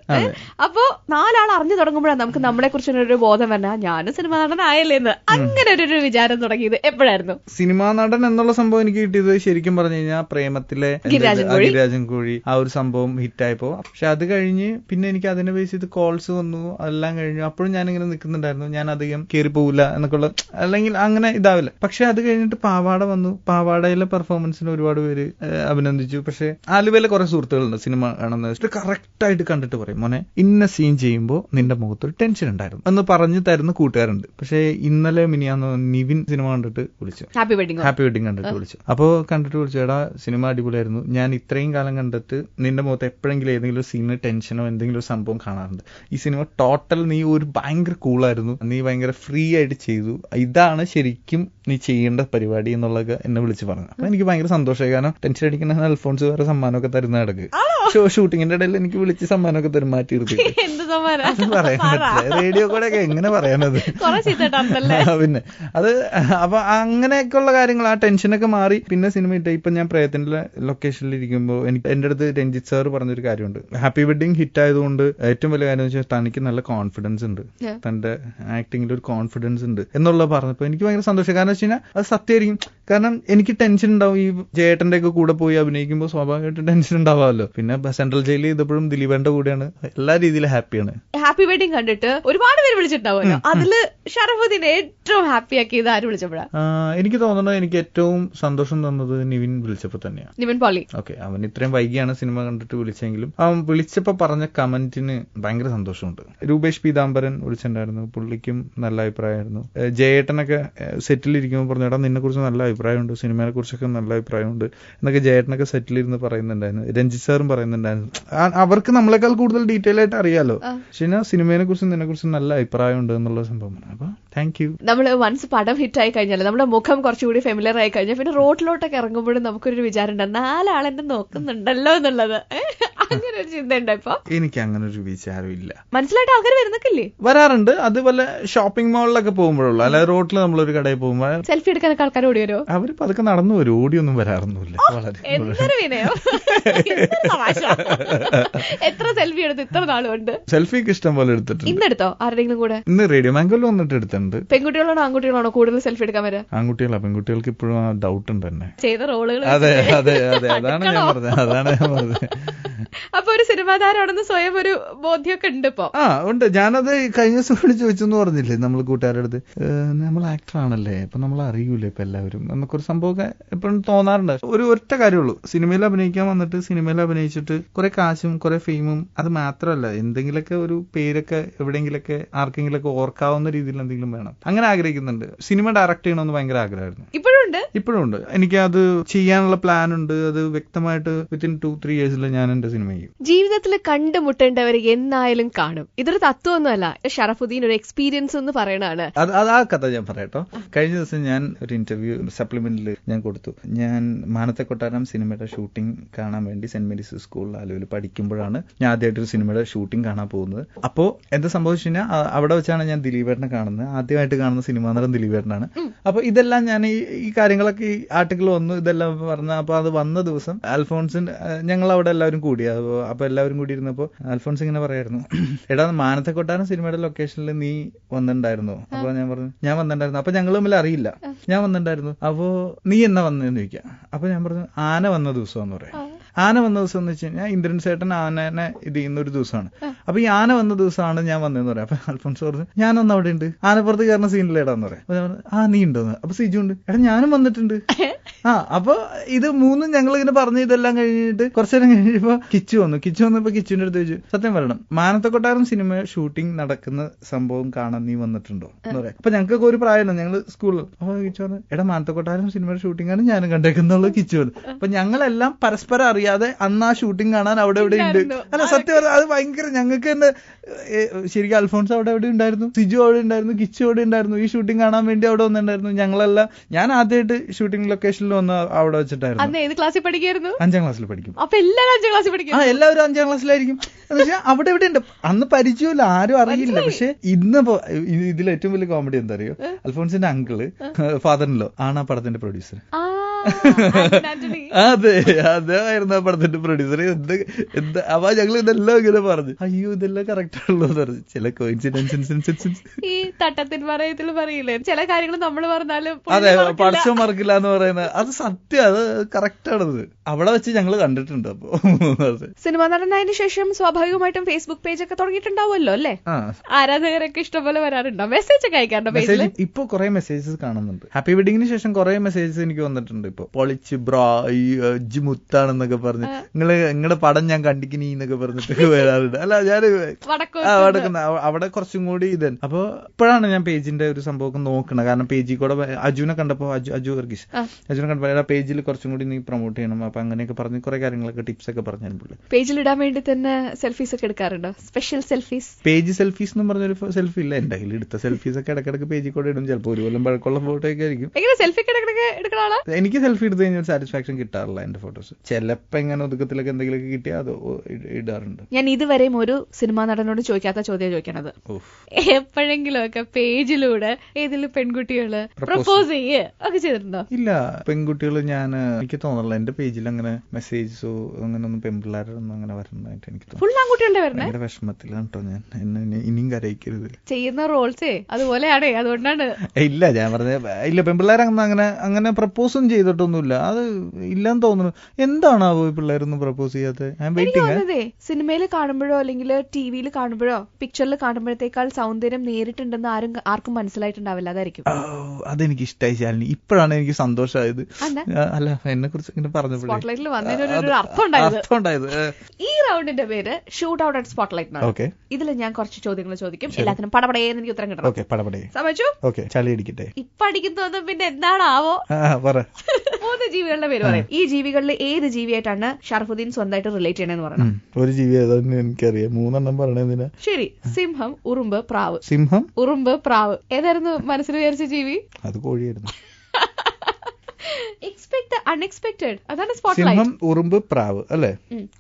അപ്പോ 4 ആൾ അറിഞ്ഞു തുടങ്ങുമ്പോഴാണ് നമുക്ക് നമ്മളെ കുറിച്ചൊരു ബോധം വരണ, ഞാനും സിനിമാ നടനായല്ലേന്ന്. അങ്ങനെ ഒരു വിചാരം തുടങ്ങിയത് എപ്പോഴായിരുന്നു? സിനിമാ നടൻ എന്നുള്ള സംഭവം എനിക്ക് കിട്ടിയത് ശരിക്കും പറഞ്ഞു കഴിഞ്ഞാൽ പ്രേമത്തിലെ ഗിരിരാജൻ കോഴി ആ ഒരു സംഭവം ഹിറ്റായപ്പോ. പക്ഷെ അത് കഴിഞ്ഞ് പിന്നെ എനിക്ക് അതിനെ ബേസ് ചെയ്ത് കോൾസ് വന്നു, അതെല്ലാം കഴിഞ്ഞു. അപ്പോഴും ഞാനിങ്ങനെ നിൽക്കുന്നുണ്ടായിരുന്നു, ഞാൻ അധികം കയറി പോവില്ല എന്നൊക്കെയുള്ള, അല്ലെങ്കിൽ അങ്ങനെ ഇതാവില്ല. പക്ഷെ അത് കഴിഞ്ഞിട്ട് പാവാട വന്നു. പാവാടയിലെ പെർഫോമൻസിന് ഒരുപാട് പേര് അഭിനന്ദിച്ചു. പക്ഷെ ആലുവയിലെ കുറെ സുഹൃത്തുക്കളുണ്ട് സിനിമ കാണുന്നത്, കറക്റ്റ് ആയിട്ട് കണ്ടിട്ട് പറയും, മോനെ ഇന്ന സീൻ ചെയ്യുമ്പോൾ നിന്റെ മുഖത്തൊരു ടെൻഷൻ ഉണ്ടായിരുന്നു എന്ന് പറഞ്ഞു തരുന്ന കൂട്ടുകാരുണ്ട്. പക്ഷെ ഇന്നലെ മിനിയാന്ന് നിവിൻ സിനിമ കണ്ടിട്ട് വിളിച്ചു, ഹാപ്പി വെഡിങ് കണ്ടിട്ട് വിളിച്ചു. അപ്പോ കണ്ടിട്ട് വിളിച്ചു, എടാ സിനിമ അടിപൊളിയായിരുന്നു, ഞാൻ ഇത്രയും കാലം കണ്ടിട്ട് നിന്റെ മുഖത്ത് എപ്പോഴെങ്കിലും ഏതെങ്കിലും സീന് ടെൻഷനോ എന്തെങ്കിലും ഒരു സംഭവം കാണാറുണ്ട്. ഈ സിനിമ ടോട്ടൽ നീ ഒരു ഭയങ്കര കൂളായിരുന്നു, നീ ഭയങ്കര ഫ്രീ ആയിട്ട് ചെയ്തു, ഇതാണ് ശരിക്കും നീ ചെയ്യേണ്ട പരിപാടി എന്നുള്ളത് എന്നെ വിളിച്ച് പറഞ്ഞു. അപ്പൊ എനിക്ക് ഭയങ്കര സന്തോഷമായി. കാരണം ടെൻഷൻ അടിക്കുന്ന അൽഫോൺസ് വേറെ സമ്മാനമൊക്കെ തരുന്ന ഇടക്ക് ഷൂട്ടിങ്ങിന്റെ ഇടയിൽ എനിക്ക് വിളിച്ച് സമ്മാനമൊക്കെ തരും, മാറ്റി നിർത്തി. പറയാൻ പറ്റില്ല, റേഡിയോ കൂടെ ഒക്കെ എങ്ങനെ പറയാനത്. പിന്നെ അത് അപ്പൊ അങ്ങനെയൊക്കെയുള്ള കാര്യങ്ങൾ, ആ ടെൻഷനൊക്കെ മാറി. പിന്നെ സിനിമ ഇട്ട ഇപ്പൊ ഞാൻ പ്രയത്തിന്റെ ലൊക്കേഷനിൽ ഇരിക്കുമ്പോൾ എനിക്ക് എന്റെ അടുത്ത് രഞ്ജിത്ത് സാർ പറഞ്ഞൊരു കാര്യമുണ്ട്, ഹാപ്പി വെഡിങ് ഹിറ്റ് ആയതുകൊണ്ട് ഏറ്റവും വലിയ കാര്യം വെച്ചാൽ തനിക്ക് നല്ല കോൺഫിഡൻസ് ഉണ്ട്, തന്റെ ആക്ടിങ്ങിൽ ഒരു കോൺഫിഡൻസ് ഉണ്ട് എന്നുള്ളത് പറഞ്ഞപ്പോ എനിക്ക് ഭയങ്കര സന്തോഷം. കാരണം വെച്ച് കഴിഞ്ഞാൽ അത് സത്യമായിരിക്കും. കാരണം എനിക്ക് ടെൻഷൻ ഉണ്ടാവും. ഈ ജയേട്ടന്റെ ഒക്കെ കൂടെ പോയി അഭിനയിക്കുമ്പോൾ സ്വാഭാവികമായിട്ട് ടെൻഷൻ ഉണ്ടാവാമല്ലോ. പിന്നെ സെൻട്രൽ ജയിലിൽ ചെയ്തപ്പോഴും ദിലീപേന്റെ കൂടെയാണ്. എല്ലാ രീതിയിലും ഹാപ്പിയാണ്. ഹാപ്പി വെഡിങ് കണ്ടിട്ട് ഒരുപാട് പേര് വിളിച്ചിട്ടുണ്ടാവുമല്ലോ. അതില് ഷറഫുദ്ദീനെ ഏറ്റവും ഹാപ്പി ആക്കിയത് ആര് വിളിച്ചപ്പോഴാ? എനിക്ക് തോന്നുന്നത് എനിക്ക് ഏറ്റവും സന്തോഷം തന്നത് നിവിൻ വിളിച്ചപ്പോ തന്നെയാണ്. നിവിൻ പോളി. ഓക്കെ, അവൻ ഇത്രയും വൈകിയാണ് സിനിമ കണ്ടിട്ട് വിളിച്ചെങ്കിലും അവൻ വിളിച്ചപ്പോ പറഞ്ഞ കമന്റിന് ഭയങ്കര സന്തോഷമുണ്ട്. രൂപേഷ് പീതാംബരൻ വിളിച്ചിട്ടുണ്ടായിരുന്നു, പുള്ളിക്കും നല്ല അഭിപ്രായമായിരുന്നു. ജയേട്ടനൊക്കെ സെറ്റിലിരിക്കുമ്പോൾ പറഞ്ഞു, എടാ നിന്നെ കുറിച്ച് നല്ല അഭിപ്രായമുണ്ട്, സിനിമയെ കുറിച്ചൊക്കെ നല്ല അഭിപ്രായമുണ്ട് എന്നൊക്കെ ജയേട്ടനൊക്കെ സെറ്റിലിരുന്ന് പറയുന്നുണ്ടായിരുന്നു. രഞ്ജിത്ത് സാറും പറയുന്നുണ്ടായിരുന്നു. അവർക്ക് നമ്മളെക്കാൾ കൂടുതൽ ഡീറ്റെയിൽ ആയിട്ട് അറിയാലോ. പക്ഷെ സിനിമയെ കുറിച്ചും നിന്നെ കുറിച്ചും നല്ല അഭിപ്രായമുണ്ട് എന്നുള്ള സംഭവം. അപ്പൊ താങ്ക് യു. നമ്മള് വൺസ് പടം ഹിറ്റ് ആയി കഴിഞ്ഞാൽ നമ്മുടെ മുഖം കുറച്ചുകൂടി ഫെമിലിയർ ആയി കഴിഞ്ഞാൽ പിന്നെ റോഡിലോട്ടൊക്കെ ഇറങ്ങുമ്പോഴും നമുക്കൊരു വിചാരം ഉണ്ട്, 4 ആളെന്നെ നോക്കുന്നുണ്ടല്ലോ എന്നുള്ളത്. അങ്ങനെ ഒരു ചിന്ത ഉണ്ട്. ഇപ്പൊ എനിക്ക് അങ്ങനെ ഒരു വിചാരം ഇല്ല. മനസ്സിലായിട്ട് ആൾക്കാർ വരുന്നൊക്കെ വരാറുണ്ട്. അതുപോലെ ഷോപ്പിംഗ് മാളിലൊക്കെ പോകുമ്പോഴുള്ളൂ. അല്ലാതെ റോഡിൽ നമ്മളൊരു കടയിൽ പോകുമ്പോൾ സെൽഫി എടുക്കാനൊക്കെ ആൾക്കാർ ഓടി വരുമോ? അവർ പതുക്കെ നടന്നു വരും, ഓടിയൊന്നും വരാറൊന്നുമില്ല. എത്ര സെൽഫി എടുത്ത് ഇത്ര നാളുണ്ട്? സെൽഫിക്ക് ഇഷ്ടം പോലെ എടുത്തിട്ടുണ്ട്. ഇന്നെടുത്തോ ആരുടെങ്കിലും കൂടെ? ഇന്ന് റേഡിയോ മാംഗോയിൽ വന്നിട്ട് എടുത്തിട്ടുണ്ട്. പെൺകുട്ടികളാണോ ആൺകുട്ടികളാണോ കൂടുതൽ സെൽഫി എടുക്കാൻ വരാ? ആൺകുട്ടികളാ. പെൺകുട്ടികൾക്ക് ഇപ്പോഴും ആ ഡൗട്ട് ഉണ്ട് തന്നെ. ചെയ്ത റോളുകൾ. അതെ അതെ അതെ, അതാണ് ഞാൻ പറഞ്ഞത്. അപ്പൊ ഒരു സിനിമാ താരമാണെന്ന് സ്വയം ഒരു ബോധ്യമൊക്കെ ഉണ്ട് ഇപ്പൊ. ഉണ്ട്. ഞാനത് കഴിഞ്ഞ ദിവസം കൂടി ചോദിച്ചെന്ന് പറഞ്ഞില്ലേ നമ്മൾ കൂട്ടുകാരുടെ അടുത്ത്, നമ്മൾ ആക്ടർ ആണല്ലേ, ഇപ്പൊ നമ്മൾ അറിയൂലേ ഇപ്പൊ എല്ലാവരും നമുക്കൊരു സംഭവമൊക്കെ എപ്പോഴും തോന്നാറുണ്ട്. ഒരു ഒറ്റ കാര്യമുള്ളൂ, സിനിമയിൽ അഭിനയിക്കാൻ വന്നിട്ട് സിനിമയിൽ അഭിനയിച്ചിട്ട് കുറെ കാശും കുറെ ഫെയിമും അത് മാത്രമല്ല, എന്തെങ്കിലുമൊക്കെ ഒരു പേരൊക്കെ എവിടെയെങ്കിലൊക്കെ ആർക്കെങ്കിലൊക്കെ ഓർക്കാവുന്ന രീതിയിൽ എന്തെങ്കിലും വേണം. അങ്ങനെ ആഗ്രഹിക്കുന്നുണ്ട്. സിനിമ ഡയറക്ട് ചെയ്യണമെന്ന് ഭയങ്കര ആഗ്രഹമായിരുന്നു. ഇപ്പോഴും ഉണ്ട്. എനിക്ക് അത് ചെയ്യാനുള്ള പ്ലാൻ ഉണ്ട്. അത് വ്യക്തമായിട്ട് വിത്തിൻ 2-3 years ഞാൻ എന്റെ സിനിമ ചെയ്യും. ജീവിതത്തിൽ കണ്ടുമുട്ടേണ്ടവർ എന്നായാലും കാണും. ഇതൊരു തത്വമൊന്നുമല്ല, ഷറഫുദ്ദീൻ ഒരു എക്സ്പീരിയൻസ് എന്ന് പറയണതാണ്. അത് ആ കഥ ഞാൻ പറയാട്ടോ. കഴിഞ്ഞ ദിവസം ഞാൻ ഒരു ഇന്റർവ്യൂ സപ്ലിമെന്റിൽ ഞാൻ കൊടുത്തു. ഞാൻ മാനത്തെ കൊട്ടാരം സിനിമയുടെ ഷൂട്ടിംഗ് കാണാൻ വേണ്ടി സെന്റ് മേരീസ് സ്കൂളിൽ ആലുവയിൽ പഠിക്കുമ്പോഴാണ് ഞാൻ ആദ്യമായിട്ടൊരു സിനിമയുടെ ഷൂട്ടിംഗ് കാണാൻ പോകുന്നത്. അപ്പോ എന്താ സംഭവിച്ചു കഴിഞ്ഞാൽ അവിടെ വെച്ചാണ് ഞാൻ ദിലീപേട്ടനെ കാണുന്നത്. ആദ്യമായിട്ട് കാണുന്ന സിനിമാ നടൻ ദിലീപേട്ടനാണ്. അപ്പൊ ഇതെല്ലാം ഞാൻ ഈ കാര്യങ്ങളൊക്കെ ഈ ആർട്ടിക്കിൾ വന്നു, ഇതെല്ലാം പറഞ്ഞ. അപ്പൊ അത് വന്ന ദിവസം അൽഫോൺസിൻ ഞങ്ങൾ അവിടെ എല്ലാവരും കൂടി. അപ്പൊ എല്ലാവരും കൂടി ഇരുന്നപ്പോ അൽഫോൺസ് ഇങ്ങനെ പറയായിരുന്നു, എടാ മാനത്തെ കൊട്ടാരം സിനിമയുടെ ലൊക്കേഷനിൽ നീ വന്നിട്ടുണ്ടായിരുന്നു? അപ്പൊ ഞാൻ പറഞ്ഞു ഞാൻ വന്നിട്ടുണ്ടായിരുന്നു. അപ്പൊ ഞങ്ങൾ തമ്മിൽ അറിയില്ല. ഞാൻ വന്നിട്ടുണ്ടായിരുന്നു. അപ്പോ നീ എന്നാ വന്നതെന്ന് ചോദിക്കാം. അപ്പൊ ഞാൻ പറഞ്ഞു ആന വന്ന ദിവസം എന്ന് പറയാം. ആന വന്ന ദിവസം എന്ന് വെച്ച് കഴിഞ്ഞാൽ ഇന്ദ്രൻ സേട്ടൻ ആനനെ ഇത് ചെയ്യുന്ന ഒരു ദിവസമാണ്. അപ്പൊ ഈ ആന വന്ന ദിവസമാണ് ഞാൻ വന്നതെന്ന് പറയാം. അപ്പൊ അൽഫോൺസ് പറഞ്ഞു ഞാനൊന്ന് അവിടെ ഉണ്ട്, ആനപ്പുറത്ത് കയറുന്ന സീനിലേടാന്ന് പറയാം. അപ്പൊ ഞാൻ പറഞ്ഞു നീ ഉണ്ടോന്ന്. അപ്പൊ സിജു ഉണ്ട്. എടാ ഞാനും വന്നിട്ടുണ്ട്. അപ്പൊ ഇത് മൂന്നും ഞങ്ങൾ ഇങ്ങനെ പറഞ്ഞു. ഇതെല്ലാം കഴിഞ്ഞിട്ട് കുറച്ചു നേരം കഴിഞ്ഞപ്പോ കിച്ചു വന്നപ്പോ കിച്ചുവിന്റെ അടുത്ത് ചോദിച്ചു, സത്യം പറയണം മാനത്തെ കൊട്ടാരം സിനിമ ഷൂട്ടിംഗ് നടക്കുന്ന സംഭവം കാണാൻ നീ വന്നിട്ടുണ്ടോ എന്ന് പറയാം. അപ്പൊ ഞങ്ങൾക്കൊക്കെ ഒരു പ്രായമല്ല, ഞങ്ങള് സ്കൂളിൽ. അപ്പൊ കിച്ചു പറഞ്ഞു എടാ മാനത്തെ കൊട്ടാരം സിനിമയുടെ ഷൂട്ടിംഗ് ആണ് ഞാനും കണ്ടേക്കുന്നുള്ളൂ കിച്ചു വന്നു. അപ്പൊ ഞങ്ങളെല്ലാം പരസ്പരം അറിയാതെ അന്ന് ആ ഷൂട്ടിംഗ് കാണാൻ അവിടെ എവിടെ ഉണ്ട്. അല്ല സത്യം പറഞ്ഞാൽ അത് ഭയങ്കര ഞങ്ങൾക്ക് തന്നെ ശരിക്കും അൽഫോൺസ് അവിടെ എവിടെ ഉണ്ടായിരുന്നു, സിജു അവിടെ ഉണ്ടായിരുന്നു, കിച്ചു അവിടെ ഉണ്ടായിരുന്നു. ഈ ഷൂട്ടിംഗ് കാണാൻ വേണ്ടി അവിടെ വന്നിട്ടുണ്ടായിരുന്നു. ഞങ്ങളെല്ലാം ഞാൻ ആദ്യമായിട്ട് ഷൂട്ടിംഗ് ലൊക്കേഷനിൽ വന്ന് അവിടെ വെച്ചിട്ടായിരുന്നു. ഏത് ക്ലാസ്സിൽ പഠിക്കായിരുന്നു? 5ാം ക്ലാസ്സിൽ പഠിക്കും. അപ്പൊ എല്ലാവരും 5ാം ക്ലാസ്സിൽ പഠിക്കും. എല്ലാവരും 5ാം ക്ലാസ്സിലായിരിക്കും. എന്ന് വെച്ചാൽ അവിടെ എവിടെ ഉണ്ട് അന്ന് പരിചയമില്ല, ആരും അറിയില്ല. പക്ഷെ ഇന്നിപ്പോ ഇതിൽ ഏറ്റവും വലിയ കോമഡി എന്താ അറിയോ, അൽഫോൺസിന്റെ അങ്കിള് ഫാദറിൻലോ ആണ് ആ പടത്തിന്റെ പ്രൊഡ്യൂസർ. അതായിരുന്നു ആ പടത്തിന്റെ പ്രൊഡ്യൂസർ. എന്താ അപ്പൊ ഞങ്ങൾ ഇതെല്ലാം ഇങ്ങനെ പറഞ്ഞു, അയ്യോ ഇതെല്ലാം കറക്റ്റ് ആണല്ലോ എന്ന് പറഞ്ഞു. ചില കോയിൻസിഡൻസ് ഈ തട്ടത്തിൻ പറയത്തിൽ പറയില്ലേ, ചില കാര്യങ്ങൾ നമ്മൾ പറഞ്ഞാലും അതെ പഠിച്ചോ മറക്കില്ല എന്ന് പറയുന്നത് അത് സത്യം, അത് കറക്റ്റ് ആണത്. അവിടെ വെച്ച് ഞങ്ങൾ കണ്ടിട്ടുണ്ട്. അപ്പൊ സിനിമ നടന്നതിന് ശേഷം സ്വാഭാവികമായിട്ടും ഫേസ്ബുക്ക് പേജ് ഒക്കെ തുടങ്ങിയിട്ടുണ്ടാവുമല്ലോ അല്ലേ? ആരാധകരൊക്കെ ഇഷ്ടംപോലെ വരാറുണ്ടോ? മെസ്സേജ് ഒക്കെ അയക്കാറുണ്ടോ പേജിൽ? ഇപ്പൊ കുറെ മെസ്സേജസ് കാണുന്നുണ്ട്. ഹാപ്പി വെഡിങ്ങിന് ശേഷം കുറെ മെസ്സേജസ് എനിക്ക് വന്നിട്ടുണ്ട്. ഇപ്പൊ പൊളിച്ച് ബ്രാ ഇജ്ജ് മുത്താണെന്നൊക്കെ പറഞ്ഞ് നിങ്ങളുടെ പടം ഞാൻ കണ്ടിക്കിനി എന്നൊക്കെ പറഞ്ഞിട്ട് വരാറുണ്ട്. അല്ല ഞാൻ വടക്കുന്ന അവിടെ കുറച്ചും കൂടി ഇതൻ. അപ്പൊ ഇപ്പോഴാണ് ഞാൻ പേജിന്റെ ഒരു സംഭവം നോക്കണം. കാരണം പേജിൽ കൂടെ അജുനെ കണ്ടപ്പോ അജു വർഗീസ് അജുനെ കണ്ടപ്പോ പേജിൽ കുറച്ചും കൂടി നീ പ്രൊമോട്ട് ചെയ്യണം. അപ്പൊ അങ്ങനെയൊക്കെ പറഞ്ഞ് കുറെ കാര്യങ്ങളൊക്കെ ടിപ്സ് ഒക്കെ പറഞ്ഞു. പേജിൽ ഇടാൻ വേണ്ടി തന്നെ സെൽഫീസ് ഒക്കെ എടുക്കാറുണ്ടോ? Special selfies? പേജ് സെൽഫീസ് എന്ന് പറഞ്ഞൊരു സെൽഫി ഇല്ല. എന്റെ കയ്യിൽ എടുത്ത സെൽഫീസ് ഒക്കെ ഇടക്കിടക്ക് പേജിൽ കൂടെ ഇടും. ചിലപ്പോൾ ഒരു കൊല്ലം പഴക്കമുള്ള ഫോട്ടോ ഒക്കെ ആയിരിക്കും. എനിക്ക് സെൽഫി എടുത്തു കഴിഞ്ഞാൽ സാറ്റിസ്ഫാക്ഷൻ കിട്ടാറില്ല എന്റെ ഫോട്ടോസ്. ചിലപ്പോ ഇങ്ങനെ ഒതുക്കത്തിലൊക്കെ എന്തെങ്കിലുമൊക്കെ കിട്ടിയാൽ അത് ഇടാറുണ്ട്. ഞാൻ ഇതുവരെയും ഒരു സിനിമാ നടനോട് ചോദിക്കാത്ത ചോദ്യം ചോദിക്കണത്, എപ്പോഴെങ്കിലും ഒക്കെ പേജിലൂടെ ഏതെങ്കിലും പെൺകുട്ടികള് പ്രപ്പോസ് ഒക്കെ ചെയ്തിട്ടുണ്ടോ? ഇല്ല, പെൺകുട്ടികൾ എനിക്ക് തോന്നുന്നില്ല എന്റെ പേജിൽ അങ്ങനെ മെസ്സേജസോ അങ്ങനെ ഒന്നും പെൺപിള്ളേരൊന്നും അങ്ങനെ വരണതായിട്ട് എനിക്ക് തോന്നുന്നു. ഫുൾ ആൺകുട്ടികളുടെ വരണേ? ഭയങ്കര വിഷമത്തിലാണ് കേട്ടോ ഞാൻ. എന്നെ ഇനിയും കരയിക്കരുത്. ചെയ്യുന്ന റോൾസേ അതുപോലെയാണേ, അതുകൊണ്ടാണ്. ഇല്ല ഞാൻ പറഞ്ഞ ഇല്ല, പെൺപിള്ളേർ അങ്ങനെ പ്രപ്പോസും ചെയ്തിട്ടൊന്നുമില്ല. അത് ഇല്ലെന്ന് തോന്നുന്നു. എന്താണാവോ ഈ പിള്ളേരൊന്നും പ്രപ്പോസ് ചെയ്യാത്തത്? സിനിമയിൽ കാണുമ്പോഴോ അല്ലെങ്കിൽ ടിവിയിൽ കാണുമ്പോഴോ പിക്ചറിൽ കാണുമ്പോഴത്തേക്കാൾ സൗന്ദര്യം നേരിട്ടുണ്ടെന്ന് ആർക്കും മനസ്സിലായിട്ടുണ്ടാവില്ല. അതായിരിക്കും. അതെനിക്ക് ഇഷ്ടമായി ശാലിനി. ഇപ്പോഴാണ് എനിക്ക് സന്തോഷമായത്. അല്ല എന്നെ കുറിച്ച് ഇങ്ങനെ പറഞ്ഞപ്പോൾ അർത്ഥമുണ്ടായത്. ഈ റൗണ്ടിന്റെ പേര് shoot out at spotlight. Okay, ഇതിൽ ഞാൻ കുറച്ച് ചോദ്യങ്ങൾ ചോദിക്കും. എല്ലാത്തിനും പടപടയെന്ന് എനിക്ക് ഉത്തരം കിട്ടണം. ഓക്കെ, പടപടയെ സമ്മതിച്ചു? ഓക്കെ, ചളി അടിക്കട്ടെ. ഇപ്പൊ അടിക്കുന്നതൊന്നും പിന്നെ എന്താണാവോ? 3 ജീവികളുടെ പേര് പറയും. ഈ ജീവികളിൽ ഏത് ജീവിയായിട്ടാണ് ഷറഫുദ്ദീൻ സ്വന്തമായിട്ട് റിലേറ്റ് ചെയ്യണമെന്ന് പറയണം. ഒരു ജീവി ഏതാണെന്ന് എനിക്കറിയാം. 3 പറയണെന്തിനാ? ശരി, സിംഹം, ഉറുമ്പ്, പ്രാവ്. സിംഹം, ഉറുമ്പ്, പ്രാവ്. ഏതായിരുന്നു മനസ്സിൽ വിചാരിച്ച ജീവി? അത് കോഴിയായിരുന്നു. Expect the unexpected. അതാണ് സ്പോട്ട്ലൈറ്റ്. സിംഹം, ഉറുമ്പ്, പ്രാവ് അല്ലേ?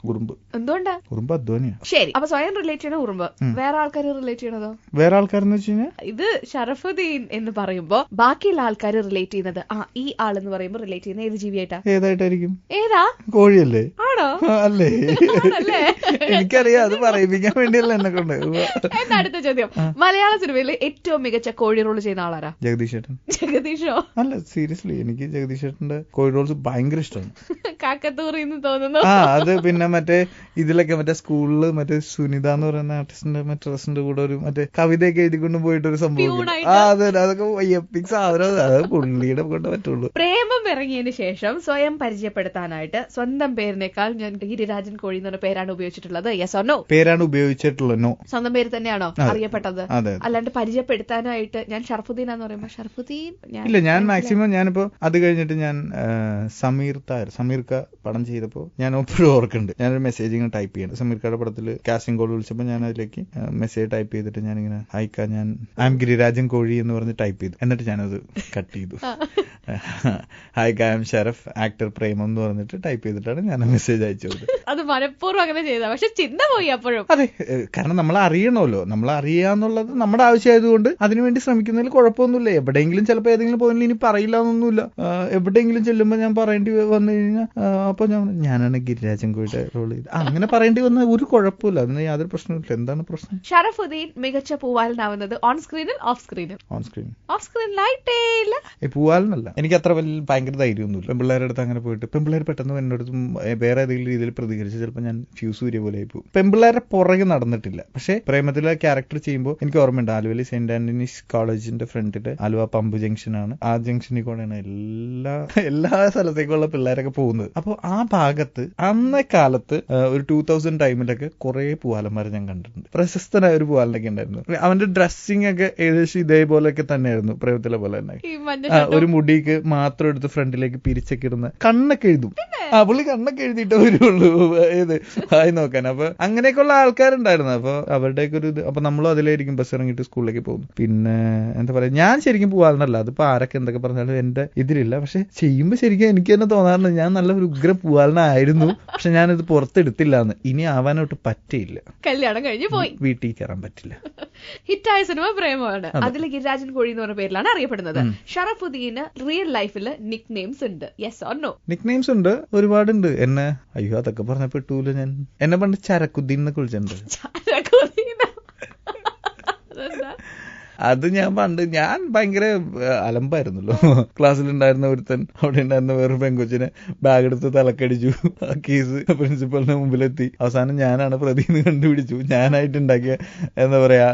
ഉറുമ്പ്. എന്തുകൊണ്ടാ? ഉറുമ്പ് അധ്വാനിയാ. ശരി, അപ്പൊ സ്വയം റിലേറ്റ് ചെയ്യണ ഉറുമ്പ്. വേറെ ആൾക്കാർ റിലേറ്റ് ചെയ്യണതോ? വേറെ ആൾക്കാരെന്ന് വെച്ച് കഴിഞ്ഞാൽ ഇത് ഷറഫുദ്ദീൻ എന്ന് പറയുമ്പോ ബാക്കിയുള്ള ആൾക്കാർ റിലേറ്റ് ചെയ്യുന്നത് ഈ ആളെന്ന് പറയുമ്പോ റിലേറ്റ് ചെയ്യുന്ന ഏത് ജീവിയായിട്ടാ? ഏതായിട്ടായിരിക്കും? ഏതാ? കോഴിയല്ലേ? ആണോ? അല്ലേ? എനിക്കറിയാം, അത് പറയിപ്പിക്കാൻ വേണ്ടിയല്ല എന്നെ കൊണ്ട്. എന്താ അടുത്ത ചോദ്യം? മലയാള സിനിമയിൽ ഏറ്റവും മികച്ച കോഴി റോൾ ചെയ്യുന്ന ആളാരാ? ജഗദീഷ് ചേട്ടൻ. ജഗദീഷോ? അല്ല സീരിയസ്ലി, എനിക്ക് ജഗദീഷ് ചേട്ടന്റെ കോഴി റോൾസ് ഭയങ്കര ഇഷ്ടമാണ്. കാക്കത്തൂറിന്ന് തോന്നുന്നു. അത് പിന്നെ മറ്റേ ഇതിലൊക്കെ മറ്റേ സ്കൂളില് മറ്റേ സുനിത എന്ന് പറയുന്ന ആർട്ടിസ്റ്റിന്റെ മറ്റേ റസിന്റെ കൂടെ ഒരു മറ്റേ കവിതയൊക്കെ എഴുതിക്കൊണ്ട് പോയിട്ടൊരു സംഭവം. അതെ, അതൊക്കെ എപ്പിക് സാധനം. അത് പുള്ളിയുടെ കൊണ്ട് പറ്റുള്ളൂ. പ്രേമം ഇറങ്ങിയതിന് ശേഷം സ്വയം പരിചയപ്പെടുത്താനായിട്ട് സ്വന്തം പേരിനേക്കാൾ ഞാൻ ഗിരിരാജൻ കോഴി എന്ന് പറഞ്ഞ പേരാണ് ഉപയോഗിച്ചിട്ടുള്ളത്. Yes or no? പേരാണ് ഉപയോഗിച്ചിട്ടുള്ളത്. നോ. സ്വന്തം പേര് തന്നെയാണോ അറിയപ്പെട്ടത്? അല്ലാണ്ട് പരിചയപ്പെടുത്താനായിട്ട് ഞാൻ ഷർഫുദ്ദീൻ എന്ന് പറയുമ്പോ ഷർഫുദ്ദീൻ ഇല്ല. ഞാൻ മാക്സിമം ഞാനിപ്പോ അത് കഴിഞ്ഞിട്ട് ഞാൻ സമീർക്ക പടം ചെയ്തപ്പോ ഞാൻ എപ്പോഴും ഓർക്കുന്നുണ്ട്, ഞാനൊരു മെസ്സേജ് ഇങ്ങനെ ടൈപ്പ് ചെയ്യണം. സമീർക്കയുടെ പടത്തിൽ കാസ്റ്റിംഗ് കോൾ വിളിച്ചപ്പോ ഞാൻ അതിലേക്ക് മെസ്സേജ് ടൈപ്പ് ചെയ്തിട്ട് ഞാനിങ്ങനെ അയക്ക ഞാൻ ഐ എം ഗിരിരാജൻ കോഴി എന്ന് പറഞ്ഞ് ടൈപ്പ് ചെയ്തു. എന്നിട്ട് ഞാനത് കട്ട് ചെയ്തു. Hi I am Sharaf actor Premam എന്ന് പറഞ്ഞിട്ട് ടൈപ്പ് ചെയ്തിട്ടാണ് ഞാൻ മെസ്സേജ് അയച്ചത്. അത് മനഃപൂർവ്വം അങ്ങനെ ചെയ്താ, പക്ഷെ ചിന്ത പോയി അപ്പോഴും. അതെ, കാരണം നമ്മൾ അറിയണമല്ലോ, നമ്മൾ അറിയാന്നുള്ളത് നമ്മുടെ ആവശ്യമായതുകൊണ്ട് അതിനുവേണ്ടി ശ്രമിക്കുന്നതിൽ കുഴപ്പമൊന്നുമില്ല. എവിടെയെങ്കിലും ചിലപ്പോൾ ഏതെങ്കിലും പോയിന്റിൽ ഇനി പറയില്ല എന്നൊന്നുമില്ല. എവിടെയെങ്കിലും ചെല്ലുമ്പോൾ ഞാൻ പറയേണ്ടി വന്നു കഴിഞ്ഞാൽ അപ്പൊ ഞാനാണ് ഗിരിരാജൻ കോഴിയുടെ റോൾ ചെയ്ത് അങ്ങനെ പറയേണ്ടി വന്ന ഒരു കുഴപ്പമില്ല. അതിന് യാതൊരു പ്രശ്നമില്ല. എന്താണ് പ്രശ്നം? ഷറഫുദ്ദീൻ മികച്ച പൂവാലനാവുന്നത് ഓൺ സ്ക്രീനിൽ ഓഫ് സ്ക്രീനിൽ? On screen. ഓഫ് സ്ക്രീനിലായിട്ടേ ഇല്ല. പൂവാലനല്ല, എനിക്ക് അത്ര വലിയ ഭയങ്കര ധൈര്യമൊന്നുമില്ല. പെൺപിള്ളേരുടെ അടുത്ത് അങ്ങനെ പോയിട്ട് പെൺപിള്ളേർ പെട്ടെന്ന് എന്നോട് വേറെ ഏതെങ്കിലും രീതിയിൽ പ്രതികരിച്ച് ചിലപ്പോൾ ഞാൻ ഫ്യൂസ് ഊരിയ പോലെ ആയി പോകും. പെൺപിള്ളേരെ പുറകെ നടന്നിട്ടില്ല. പക്ഷെ പ്രേമത്തിലെ ക്യാരക്ടർ ചെയ്യുമ്പോൾ എനിക്ക് ഓർമ്മയുണ്ട്, ആലുവയിൽ സെന്റ് ആന്റണീസ് കോളേജിന്റെ ഫ്രണ്ടില് ആലുവ പമ്പ് ജംഗ്ഷനാണ്. ആ ജംഗ്ഷനിൽ കൂടെയാണ് എല്ലാ സ്ഥലത്തേക്കുള്ള പിള്ളേരൊക്കെ പോകുന്നത്. അപ്പൊ ആ ഭാഗത്ത് അന്നേ കാലത്ത് ഒരു 2000 ടൈമിലൊക്കെ കുറെ പൂവാലന്മാരെ ഞാൻ കണ്ടിട്ടുണ്ട്. പ്രശസ്തനായ ഒരു പൂവാലനൊക്കെ ഉണ്ടായിരുന്നു. അവന്റെ ഡ്രസ്സിംഗ് ഒക്കെ ഏകദേശം ഇതേപോലെയൊക്കെ തന്നെയായിരുന്നു, പ്രേമത്തിലെ പോലെ തന്നെ. ഒരു മുടിക്ക് മാത്രം എടുത്ത് ഫ്രണ്ടിലേക്ക് പിരിച്ചൊക്കെ ഇടുന്ന, കണ്ണൊക്കെ എഴുതും. പുള്ളി കണ്ണൊക്കെ എഴുതിയിട്ട് വരുള്ളൂ ഏത് ആയി നോക്കാൻ. അപ്പൊ അങ്ങനെയൊക്കെയുള്ള ആൾക്കാരുണ്ടായിരുന്നു. അപ്പൊ അവരുടെയൊക്കെ ഒരു ഇത്. അപ്പൊ നമ്മളും അതിലായിരിക്കും ബസ് ഇറങ്ങിയിട്ട് സ്കൂളിലേക്ക് പോകുന്നു. പിന്നെ എന്താ പറയാ, ഞാൻ ശരിക്കും പൂവാലനല്ല. അതിപ്പോ ആരൊക്കെ എന്തൊക്കെ പറഞ്ഞാലും എന്റെ ഇതിലില്ല. പക്ഷെ ചെയ്യുമ്പോ ശരിക്കും എനിക്ക് തന്നെ തോന്നാറുണ്ട് ഞാൻ നല്ല ഒരു ഉഗ്ര പൂവാലനായിരുന്നു. പക്ഷെ ഞാനിത് പുറത്തെടുത്തില്ലാന്ന്. ഇനി ആവാനോട്ട് പറ്റിയില്ല. കല്യാണം കഴിഞ്ഞ് പോയി, വീട്ടിൽ കയറാൻ പറ്റില്ല. ഹിറ്റായ സിനിമ പ്രേമമാണ്. അതിൽ ഗിരിരാജൻ കോഴി എന്ന് പറഞ്ഞ പേരിലാണ് അറിയപ്പെടുന്നത്. ഷറഫുദ്ദീന് റിയൽ ലൈഫിൽ നിക് നെയിംസ് ഉണ്ട്? Yes or no? Nick names ഉണ്ട്, ഒരുപാടുണ്ട്. എന്നെ അതൊക്കെ പറഞ്ഞപ്പെട്ടൂല. ഞാൻ എന്നെ പണ്ട് ചരക്കുദ്ദീൻ എന്നൊക്കെ വിളിച്ചിട്ടുണ്ട്. അത് ഞാൻ ഭയങ്കര അലമ്പായിരുന്നല്ലോ. ക്ലാസ്സിലുണ്ടായിരുന്ന ഒരുത്തൻ, അവിടെ ഉണ്ടായിരുന്ന വേറൊരു പെങ്കൊച്ചിനെ ബാഗ് എടുത്ത് തലക്കടിച്ചു. ആ കേസ് പ്രിൻസിപ്പലിന്റെ മുമ്പിലെത്തി. അവസാനം ഞാനാണ് പ്രതിന്ന് കണ്ടുപിടിച്ചു. ഞാനായിട്ട് ഉണ്ടാക്കിയ എന്താ പറയാ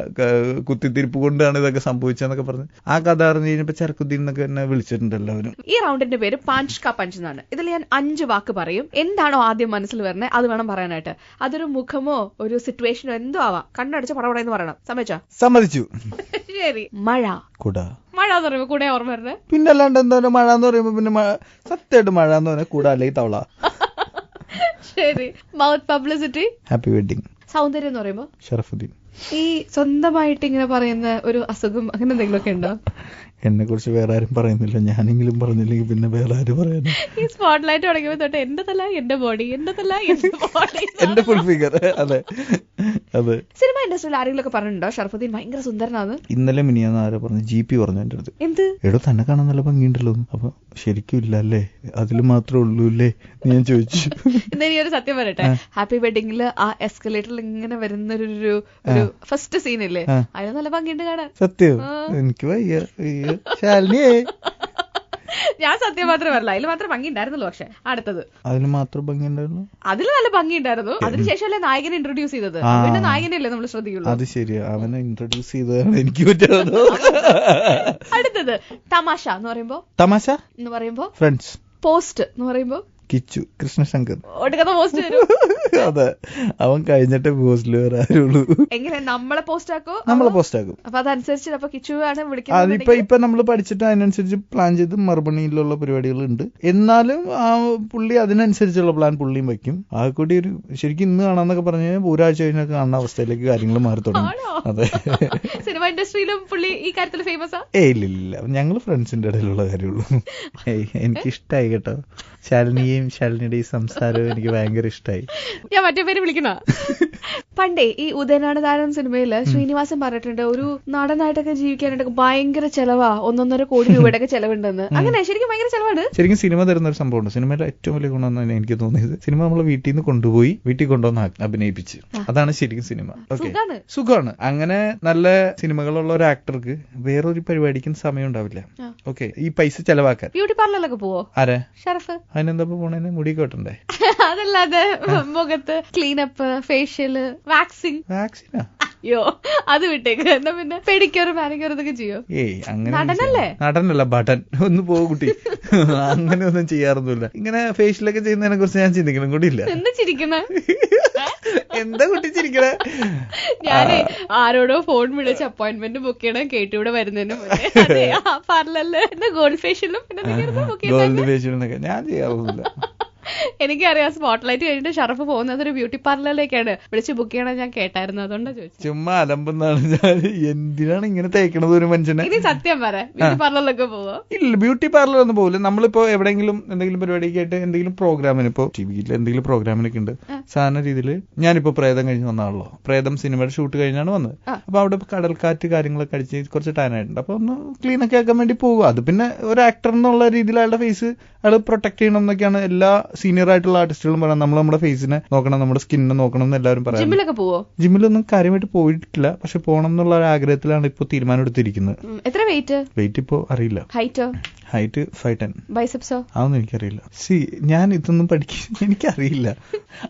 കുത്തിത്തിരിപ്പ് കൊണ്ടാണ് ഇതൊക്കെ സംഭവിച്ചതെന്നൊക്കെ പറഞ്ഞു. ആ കഥ അറിഞ്ഞു കഴിഞ്ഞപ്പോ ചരക്കുദ്ദീൻ എന്നൊക്കെ എന്നെ വിളിച്ചിട്ടുണ്ട് എല്ലാവരും. ഈ റൗണ്ടിന്റെ പേര് പാഞ്ച് കാ പഞ്ച് എന്നാണ്. ഇതിൽ ഞാൻ 5 വാക്ക് പറയും. എന്താണോ ആദ്യം മനസ്സിൽ വരുന്നത് അത് വേണം പറയാനായിട്ട്. അതൊരു മുഖമോ ഒരു സിറ്റുവേഷനോ എന്തോ ആവാം. കണ്ണടിച്ച് പടപടയെന്ന് പറയണം. സമ്മതിച്ചു? ശരി. മഴ. കുട. മഴ എന്ന് പറയുമ്പോ കൂടെ ഓർമ്മ വരുന്നത്? പിന്നെ അല്ലാണ്ട് എന്താ മഴ എന്ന് പറയുമ്പോ പിന്നെ സത്യമായിട്ട് മഴ എന്ന് പറഞ്ഞാൽ കൂട അല്ലെങ്കിൽ തവള. ശരി. Mouth publicity? Happy wedding. സൗന്ദര്യം എന്ന് പറയുമ്പോ? ഷറഫുദ്ദീൻ. ഈ സ്വന്തമായിട്ട് ഇങ്ങനെ പറയുന്ന ഒരു അസുഖം അങ്ങനെ എന്തെങ്കിലും ഒക്കെ ഉണ്ടോ? എന്നെ കുറിച്ച് വേറെ ആരും പറയുന്നില്ല. ഞാനെങ്കിലും പറഞ്ഞില്ലെങ്കിൽ പിന്നെ വേറെ ആരും പറയാനും. ഈ സ്പോട്ട്ലൈറ്റ് തുടങ്ങിയപ്പോ തൊട്ട് എന്റെ തല എന്റെ ബോഡി, എന്റെ തല എന്റെ ബോഡി, എന്റെ ഫുൾ ഫിഗർ. അതെ. സിനിമ ഇൻഡസ്ട്രിയിൽ ആരെങ്കിലും ഒക്കെ പറഞ്ഞിട്ടുണ്ടോ ഷറഫുദ്ദീൻ ഭയങ്കര സുന്ദരനാണ്? ഇന്നലെ മിനിയാന്ന് ആരോ പറഞ്ഞു, GP പറഞ്ഞു എന്റെ അടുത്ത്. എന്ത്? എടോ തന്നെ കാണാൻ നല്ല ഭംഗിയുണ്ടല്ലോ. അപ്പൊ ശരിക്കും ഇല്ല അല്ലേ, അതില് മാത്രമേ ഉള്ളൂ അല്ലേ ഞാൻ ചോദിച്ചു. എന്നാ ഒരു സത്യം പറയട്ടെ, ഹാപ്പി വെഡിങ്ങില് ആ എസ്കലേറ്ററിൽ ഇങ്ങനെ വരുന്ന ഒരു ഫസ്റ്റ് സീനില്ലേ, അതിന് നല്ല ഭംഗിയുണ്ട് കാണാൻ. സത്യം? എനിക്ക് വയ്യ. ശാലിനിയേ, ഞാൻ സത്യം മാത്രമേ പറയില്ല, അതിൽ മാത്രം ഭംഗി ഉണ്ടായിരുന്നുള്ളൂ. പക്ഷെ അടുത്തത് അതിൽ മാത്രം ഭംഗി ഉണ്ടായിരുന്നു. അതിൽ നല്ല ഭംഗി ഉണ്ടായിരുന്നു. അതിനുശേഷമല്ലേ നായകനെ ഇൻട്രൊഡ്യൂസ് ചെയ്തത്. പിന്നെ നായകനല്ലേ നമ്മൾ ശ്രദ്ധിക്കുള്ളൂ. അത് ശരിയാ, അവനെ ഇൻട്രൊഡ്യൂസ് ചെയ്തതാണ് എനിക്ക് പറ്റുന്നത്. അടുത്തത് തമാശ എന്ന് പറയുമ്പോ ഫ്രണ്ട്സ്. പോസ്റ്റ് എന്ന് പറയുമ്പോ കിച്ചു കൃഷ്ണശങ്കർ. ഒടുക്കത്തെ പോസ്റ്റ് വരും. അതെ, അവൻ കഴിഞ്ഞിട്ടേ പോസ്റ്റിൽ വരാറുള്ളൂ. എങ്ങനെ നമ്മളെ പോസ്റ്റ് ആക്കും? നമ്മളെ പോസ്റ്റ് ആക്കും. അപ്പൊ അതനുസരിച്ച് അപ്പൊ കിച്ചു ആണ് വിളിക്കുന്നത്. അതിപ്പോ നമ്മൾ പഠിച്ചിട്ട് അതിനനുസരിച്ച് പ്ലാൻ ചെയ്ത് മറുപണിയിലുള്ള പരിപാടികൾ ഉണ്ട്. എന്നാലും ആ പുള്ളി അതിനനുസരിച്ചുള്ള പ്ലാൻ പുള്ളിയും വെക്കും. ആ കൂടി ഒരു ശരിക്കും ഇന്ന് കാണാന്നൊക്കെ പറഞ്ഞു കഴിഞ്ഞാൽ ഒരാഴ്ച കഴിഞ്ഞൊക്കെ കാണുന്ന അവസ്ഥയിലേക്ക് കാര്യങ്ങൾ മാറി തുടങ്ങി. അതെ. സിനിമ ഇൻഡസ്ട്രിയിലും പുള്ളി ഈ കാര്യത്തിൽ ഫേമസാ? ഇല്ല, ഞങ്ങള് ഫ്രണ്ട്സിന്റെ ഇടയിലുള്ള കാര്യമുള്ളൂ. എനിക്ക് ഇഷ്ടായി കേട്ടോ, ശാലിനിയെയും ശാലിനിയുടെയും സംസാരവും എനിക്ക് ഭയങ്കര ഇഷ്ടമായി. ഞാൻ മറ്റേ പേര് വിളിക്കണ. പണ്ടേ ഈ ഉദയനാട് താരം സിനിമയില് ശ്രീനിവാസൻ പറഞ്ഞിട്ടുണ്ട്, ഒരു നടനായിട്ടൊക്കെ ജീവിക്കാനായിട്ടൊക്കെ ഭയങ്കര ചെലവാ, 1.5 കോടി രൂപയുടെ ഒക്കെ ചെലവുണ്ടെന്ന്. അങ്ങനെ ശരിക്കും ഭയങ്കര ചെലവാണ്. ശരിക്കും സിനിമ തരുന്ന ഒരു സംഭവമുണ്ട്. സിനിമയുടെ ഏറ്റവും വലിയ ഗുണം എന്നാണ് എനിക്ക് തോന്നിയത്, സിനിമ നമ്മളെ വീട്ടിൽ നിന്ന് കൊണ്ടുപോയി വീട്ടിൽ കൊണ്ടുവന്ന് അഭിനയിപ്പിച്ച്, അതാണ് ശരിക്കും സിനിമ. സുഖമാണ്. അങ്ങനെ നല്ല സിനിമകളുള്ള ഒരു ആക്ടർക്ക് വേറൊരു പരിപാടിക്കും സമയം ഉണ്ടാവില്ല. ഓക്കെ, ഈ പൈസ ചെലവാക്കാൻ. ബ്യൂട്ടി പാർലറിലൊക്കെ പോവോ? ആരെ? ഷറഫ്. അതിനെന്താ പോണേന് മുടി കൊട്ടണ്ടേ? അതല്ലാതെ മുഖത്ത് ക്ലീനപ്പ്, ഫേഷ്യല്, വാക്സിനാ? അയ്യോ അത് വിട്ടേക്ക്. എന്നാ പിന്നെ പെഡിക്യൂർ, മാനിക്യൂർ ഇതൊക്കെ ചെയ്യോ? ഏയ് അങ്ങനെ നടനല്ലേ? നടനല്ല, ബട്ടൺ. ഒന്ന് പോകും കുട്ടി. അങ്ങനെ ഒന്നും ചെയ്യാറൊന്നുമില്ല. ഇങ്ങനെ ഫേഷ്യലൊക്കെ ചെയ്യുന്നതിനെ കുറിച്ച് ഞാൻ ചിന്തിക്കണം കൂടി ഇല്ല. എന്താ ചിരിക്കണ? എന്താ കുട്ടി ചിരിക്കണേ? ഞാനേ ആരോടോ ഫോൺ വിളിച്ച് അപ്പോയിന്റ്മെന്റ് ബുക്ക് ചെയ്യണം കേട്ടൂടെ വരുന്നതിന് മുന്നേ. അതെ ആ പാർലറില് എന്താ ഗോൾഡ് ഫേഷ്യലും ഗോൾഡ് ഫേഷ്യലൊക്കെ ഞാൻ ചെയ്യാറൊന്നുമില്ല. എനിക്കറിയാം സ്പോട്ട്ലൈറ്റ് കഴിഞ്ഞിട്ട് ഷറഫ് പോകുന്നത് ഒരു ബ്യൂട്ടി പാർലറിലേക്കാണ്. വിളിച്ച് ബുക്ക് ചെയ്യണം ഞാൻ കേട്ടായിരുന്നു, അതുകൊണ്ടാ ചോദിച്ചു. ചുമ്മാ അലമ്പെന്നാണ്. ഞാൻ എന്തിനാണ് ഇങ്ങനെ തേക്കണത് ഒരു മനുഷ്യനെ? ഇനി സത്യം പറ, ബ്യൂട്ടി പാർലറിലൊക്കെ പോവോ? ഇല്ല, ബ്യൂട്ടി പാർലർ ഒന്നും പോകില്ല. നമ്മളിപ്പോ എവിടെയെങ്കിലും എന്തെങ്കിലും പരിപാടിക്ക് ആയിട്ട് എന്തെങ്കിലും പ്രോഗ്രാമിന്, ഇപ്പൊ ടിവിയിൽ എന്തെങ്കിലും പ്രോഗ്രാമിനൊക്കെ ഉണ്ട് സാധാരണ രീതിയിൽ. ഞാനിപ്പോ പ്രേതം കഴിഞ്ഞ് വന്നാണല്ലോ, പ്രേതം സിനിമയുടെ ഷൂട്ട് കഴിഞ്ഞാണ് വന്നത്. അപ്പൊ അവിടെ കടൽക്കാറ്റ് കാര്യങ്ങളൊക്കെ അടിച്ച് കുറച്ച് ടാനായിട്ടുണ്ട്. അപ്പൊ ഒന്ന് ക്ലീൻ ഒക്കെ ആക്കാൻ വേണ്ടി പോകുക. അത് പിന്നെ ഒരു ആക്ടർ എന്നുള്ള രീതിയിൽ അയാളുടെ ഫേസ് അയാൾ പ്രൊട്ടക്ട് ചെയ്യണം എന്നൊക്കെയാണ് എല്ലാ സീനിയർ ആയിട്ടുള്ള ആർട്ടിസ്റ്റുകളും പറയാം. നമ്മൾ നമ്മുടെ ഫേസിനെ നോക്കണം, നമ്മുടെ സ്കിന്നിനെ നോക്കണം എന്ന് എല്ലാവരും പറയാം. ജിമ്മിലൊക്കെ പോവോ? ജിമ്മിലൊന്നും കാര്യമായിട്ട് പോയിട്ടില്ല, പക്ഷെ പോകണം എന്നുള്ള ഒരു ആഗ്രഹത്തിലാണ് ഇപ്പൊ തീരുമാനം എടുത്തിരിക്കുന്നത്. എത്ര വെയിറ്റ് ഇപ്പൊ അറിയില്ല. ഹൈറ്റ് 5'10". ബൈസെപ്സോ? അതൊന്നും എനിക്കറിയില്ല. ഞാൻ ഇതൊന്നും എനിക്കറിയില്ല.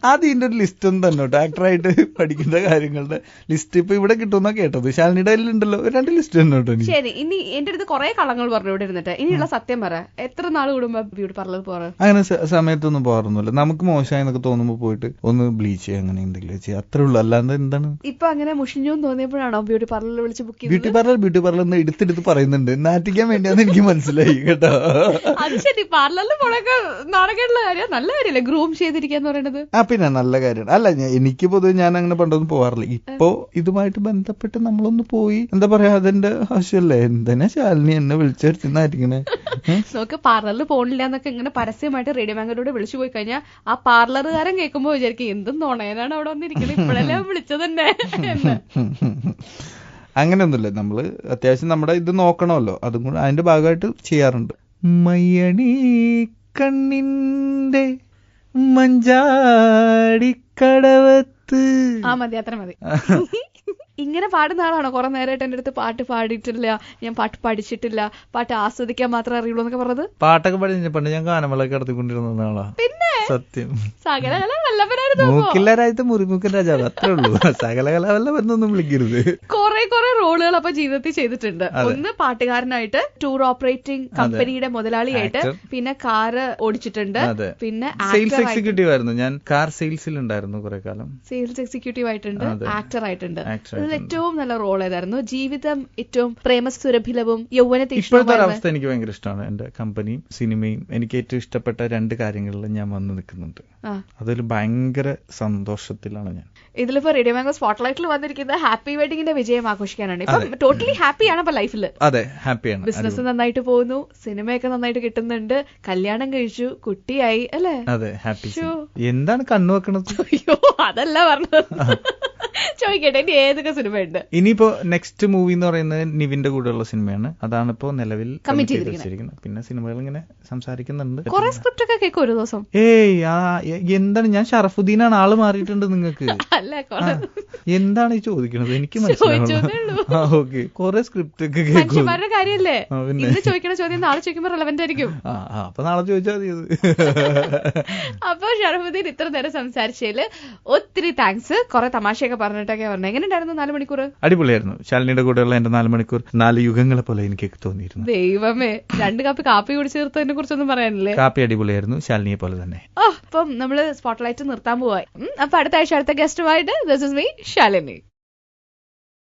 ആദ്യം ഇതിന്റെ ഒരു ലിസ്റ്റ് ഒന്നും തന്നെ കേട്ടോ, ആക്ടറായിട്ട് പഠിക്കുന്ന കാര്യങ്ങളുടെ ലിസ്റ്റ് ഇപ്പൊ ഇവിടെ കിട്ടുന്ന കേട്ടത്. ശാലിനിയുടെ ഉണ്ടല്ലോ 2 ലിസ്റ്റ് തന്നെ കേട്ടോ. ശരി, ഇനി എന്റെ അടുത്ത് കുറെ കളങ്ങൾ പറഞ്ഞു ഇവിടെ ഇരുന്നിട്ട്. ഇനിയുള്ള സത്യം പറ, എത്ര നാൾ കൂടുമ്പോ ബ്യൂട്ടി പാർലർ പോകാറ്? അങ്ങനെ സമയത്തൊന്നും പോകാറൊന്നുമില്ല. നമുക്ക് മോശമായെന്നൊക്കെ തോന്നുമ്പോ പോയിട്ട് ഒന്ന് ബ്ലീച്ച് ചെയ്യുക, അങ്ങനെ എന്തെങ്കിലും ചെയ്യാം, അത്രേ ഉള്ളൂ. അല്ലാതെ എന്താണ് ഇപ്പൊ അങ്ങനെ മുഷിഞ്ഞു തോന്നിയപ്പോഴാണോ ബ്യൂട്ടി പാർലറിൽ വിളിച്ച് ബുക്ക് ചെയ്തത്? ബ്യൂട്ടി പാർലർ എന്ന് എടുത്തെടുത്ത് പറയുന്നുണ്ട്, നാറ്റിക്കാൻ വേണ്ടിയാന്ന് എനിക്ക് മനസ്സിലായി കേട്ടോ. അത് ശരി, പാർലറിൽ പോണൊക്കെ നാണക്കേടുള്ള കാര്യം, നല്ല കാര്യല്ലേ ഗ്രൂം ചെയ്തിരിക്കാന്ന് പറയുന്നത്? പിന്നെ നല്ല കാര്യമാണ്. അല്ല, എനിക്ക് പൊതുവെ ഞാൻ അങ്ങനെ പണ്ടൊന്നും പോവാറില്ല. ഇപ്പൊ ഇതുമായിട്ട് ബന്ധപ്പെട്ട് നമ്മളൊന്ന് പോയി, എന്താ പറയാ, അതിന്റെ ആവശ്യമല്ലേ. എന്തിനാ ശാലിനി എന്നെ വിളിച്ചെടുത്തിരിക്കണേ? നോക്ക്, പാർലറിൽ പോണില്ല എന്നൊക്കെ ഇങ്ങനെ പരസ്യമായിട്ട് റേഡിയോ ബാങ്കിലൂടെ വിളിച്ചു പോയി കഴിഞ്ഞാൽ ആ പാർലറുകാരൻ കേൾക്കുമ്പോ വിചാരിക്കും എന്തും നുണയനാണ് അവിടെ വന്നിരിക്കുന്നത്, ഇപ്പോഴല്ലേ വിളിച്ചത് തന്നെ എന്ന്. അങ്ങനെയൊന്നുമില്ല, നമ്മള് അത്യാവശ്യം നമ്മുടെ ഇത് നോക്കണമല്ലോ, അതും കൂടെ അതിന്റെ ഭാഗമായിട്ട് ചെയ്യാറുണ്ട്. മയ്യണി കണ്ണിന്റെ മഞ്ചാടിക്കടവത്ത്. മതി, അത്ര മതി. ഇങ്ങനെ പാടുന്ന ആളാണോ കുറെ നേരമായിട്ട് എന്റെ അടുത്ത് പാട്ട് പാടിയിട്ടില്ല, ഞാൻ പാട്ട് പഠിച്ചിട്ടില്ല, പാട്ട് ആസ്വദിക്കാൻ മാത്രമേ അറിയുള്ളൂ എന്നൊക്കെ പറഞ്ഞത്? പാട്ടൊക്കെ പഠിച്ച പണ്ട് ഞാൻ ഗാനമേളയൊക്കെ നടത്തിക്കൊണ്ടിരുന്ന ആളാ. പിന്നെ സത്യം, സകലകല വല്ലഭനായിരുന്നു. മൂക്കില്ല രാജ്യത്തെ മുറിമുക്കൻ രാജാവ്, അത്രേ ഉള്ളൂ. സകലകല വല്ലഭെന്നൊന്നും വിളിക്കരുത്. കുറെ റോളുകൾ അപ്പൊ ജീവിതത്തിൽ ചെയ്തിട്ടുണ്ട്. ഒന്ന് പാട്ടുകാരനായിട്ട്, ടൂർ ഓപ്പറേറ്റിംഗ് കമ്പനിയുടെ മുതലാളിയായിട്ട്, പിന്നെ കാറ് ഓടിച്ചിട്ടുണ്ട്, പിന്നെ സെയിൽസ് എക്സിക്യൂട്ടീവ് ആയിരുന്നു ഞാൻ. കാർ സെയിൽസിൽ ഉണ്ടായിരുന്നു കുറെ കാലം. സെയിൽസ് എക്സിക്യൂട്ടീവ് ആയിട്ടുണ്ട്, ആക്ടർ ആയിട്ടുണ്ട്. ഏറ്റവും നല്ല റോൾ ഏതായിരുന്നു? ജീവിതം ഏറ്റവും പ്രേമസുരഭിലവും യൗവനത്തെ ഇപ്പോഴത്തെ അവസ്ഥ എനിക്ക് ഭയങ്കര ഇഷ്ടമാണ്. എന്റെ കമ്പനിയും സിനിമയും എനിക്ക് ഏറ്റവും ഇഷ്ടപ്പെട്ട 2 കാര്യങ്ങളിൽ ഞാൻ വന്ന് നിൽക്കുന്നുണ്ട്. അതിൽ ഭയങ്കര സന്തോഷത്തിലാണ് ഞാൻ. ഇതിലിപ്പോ റേഡിയോ ബാങ്ക് സ്പോട്ട്ലൈറ്റിൽ വന്നിരിക്കുന്നത് ഹാപ്പി വെഡിങ്ങിന്റെ വിജയം ആഘോഷിക്കാനാണ്. ഇപ്പൊ ടോട്ടലി ഹാപ്പിയാണ് ഇപ്പൊ ലൈഫിൽ. അതെ, ഹാപ്പിയാണ്. ബിസിനസ് നന്നായിട്ട് പോകുന്നു, സിനിമയൊക്കെ നന്നായിട്ട് കിട്ടുന്നുണ്ട്, കല്യാണം കഴിച്ചു, കുട്ടിയായി, അല്ലേ? അതെ, ഹാപ്പി. എന്താണ് കണ്ണു വെക്കണത്? അയ്യോ, അതല്ല പറഞ്ഞത്. ചോദിക്കട്ടെ, ഇനി ഏതൊക്കെ സിനിമയുണ്ട്? ഇനിയിപ്പോ നെക്സ്റ്റ് മൂവി എന്ന് പറയുന്നത് നിവിന്റെ കൂടെയുള്ള സിനിമയാണ്. അതാണ് ഇപ്പോ നിലവിൽ കമ്മിറ്റ് ചെയ്തിരിക്കുന്നത്. പിന്നെ സിനിമകൾ ഇങ്ങനെ സംസാരിക്കുന്നുണ്ട്. കുറെ സ്ക്രിപ്റ്റ് ഒക്കെ കേൾക്കും ഒരു ദിവസം. എന്താണ്, ഞാൻ ഷറഫുദ്ദീനാണ്, ആള് മാറിയിട്ടുണ്ട് നിങ്ങൾക്ക്. എന്താണ് ഈ ചോദിക്കണത്? എനിക്ക് മനസ്സിലാവുള്ളൂ. ഓക്കെ, കുറെ സ്ക്രിപ്റ്റ് ഒക്കെ കേൾക്കും. കാര്യല്ലേ, ഇന്ന് ചോദിക്കണ ചോദ്യം നാളെ ചോദിക്കുമ്പോ റെലവന്റ് ആയിരിക്കും. അപ്പൊ നാളെ ചോദിച്ചാൽ മതി. അപ്പൊ ഷറഫുദ്ദീൻ ഇത്ര നേരം സംസാരിച്ചതില് ഒത്തിരി താങ്ക്സ്. കുറെ തമാശയൊക്കെ പറഞ്ഞിട്ടൊക്കെ പറഞ്ഞു. എങ്ങനെയുണ്ടായിരുന്നു 4 മണിക്കൂർ? അടിപൊളിയായിരുന്നു. ശാലിനിയുടെ കൂടെയുള്ള എന്റെ 4 മണിക്കൂർ 4 യുഗങ്ങളെ പോലെ എനിക്ക് തോന്നിയിരുന്നു. ദൈവമേ, 2 കപ്പ് കാപ്പി കുടിച്ച് തീർത്തതിനെ കുറിച്ചൊന്നും പറയാനില്ലേ? കാപ്പി അടിപൊളിയായിരുന്നു, ശാലിനിയെ പോലെ തന്നെ. അപ്പം നമ്മള് സ്പോട്ട്ലൈറ്റ് നിർത്താൻ പോവായി. അപ്പൊ അടുത്ത ആഴ്ച അടുത്ത ഗസ്റ്റുമായിട്ട് ദിസ് ഇസ് മീ ശാലിനി.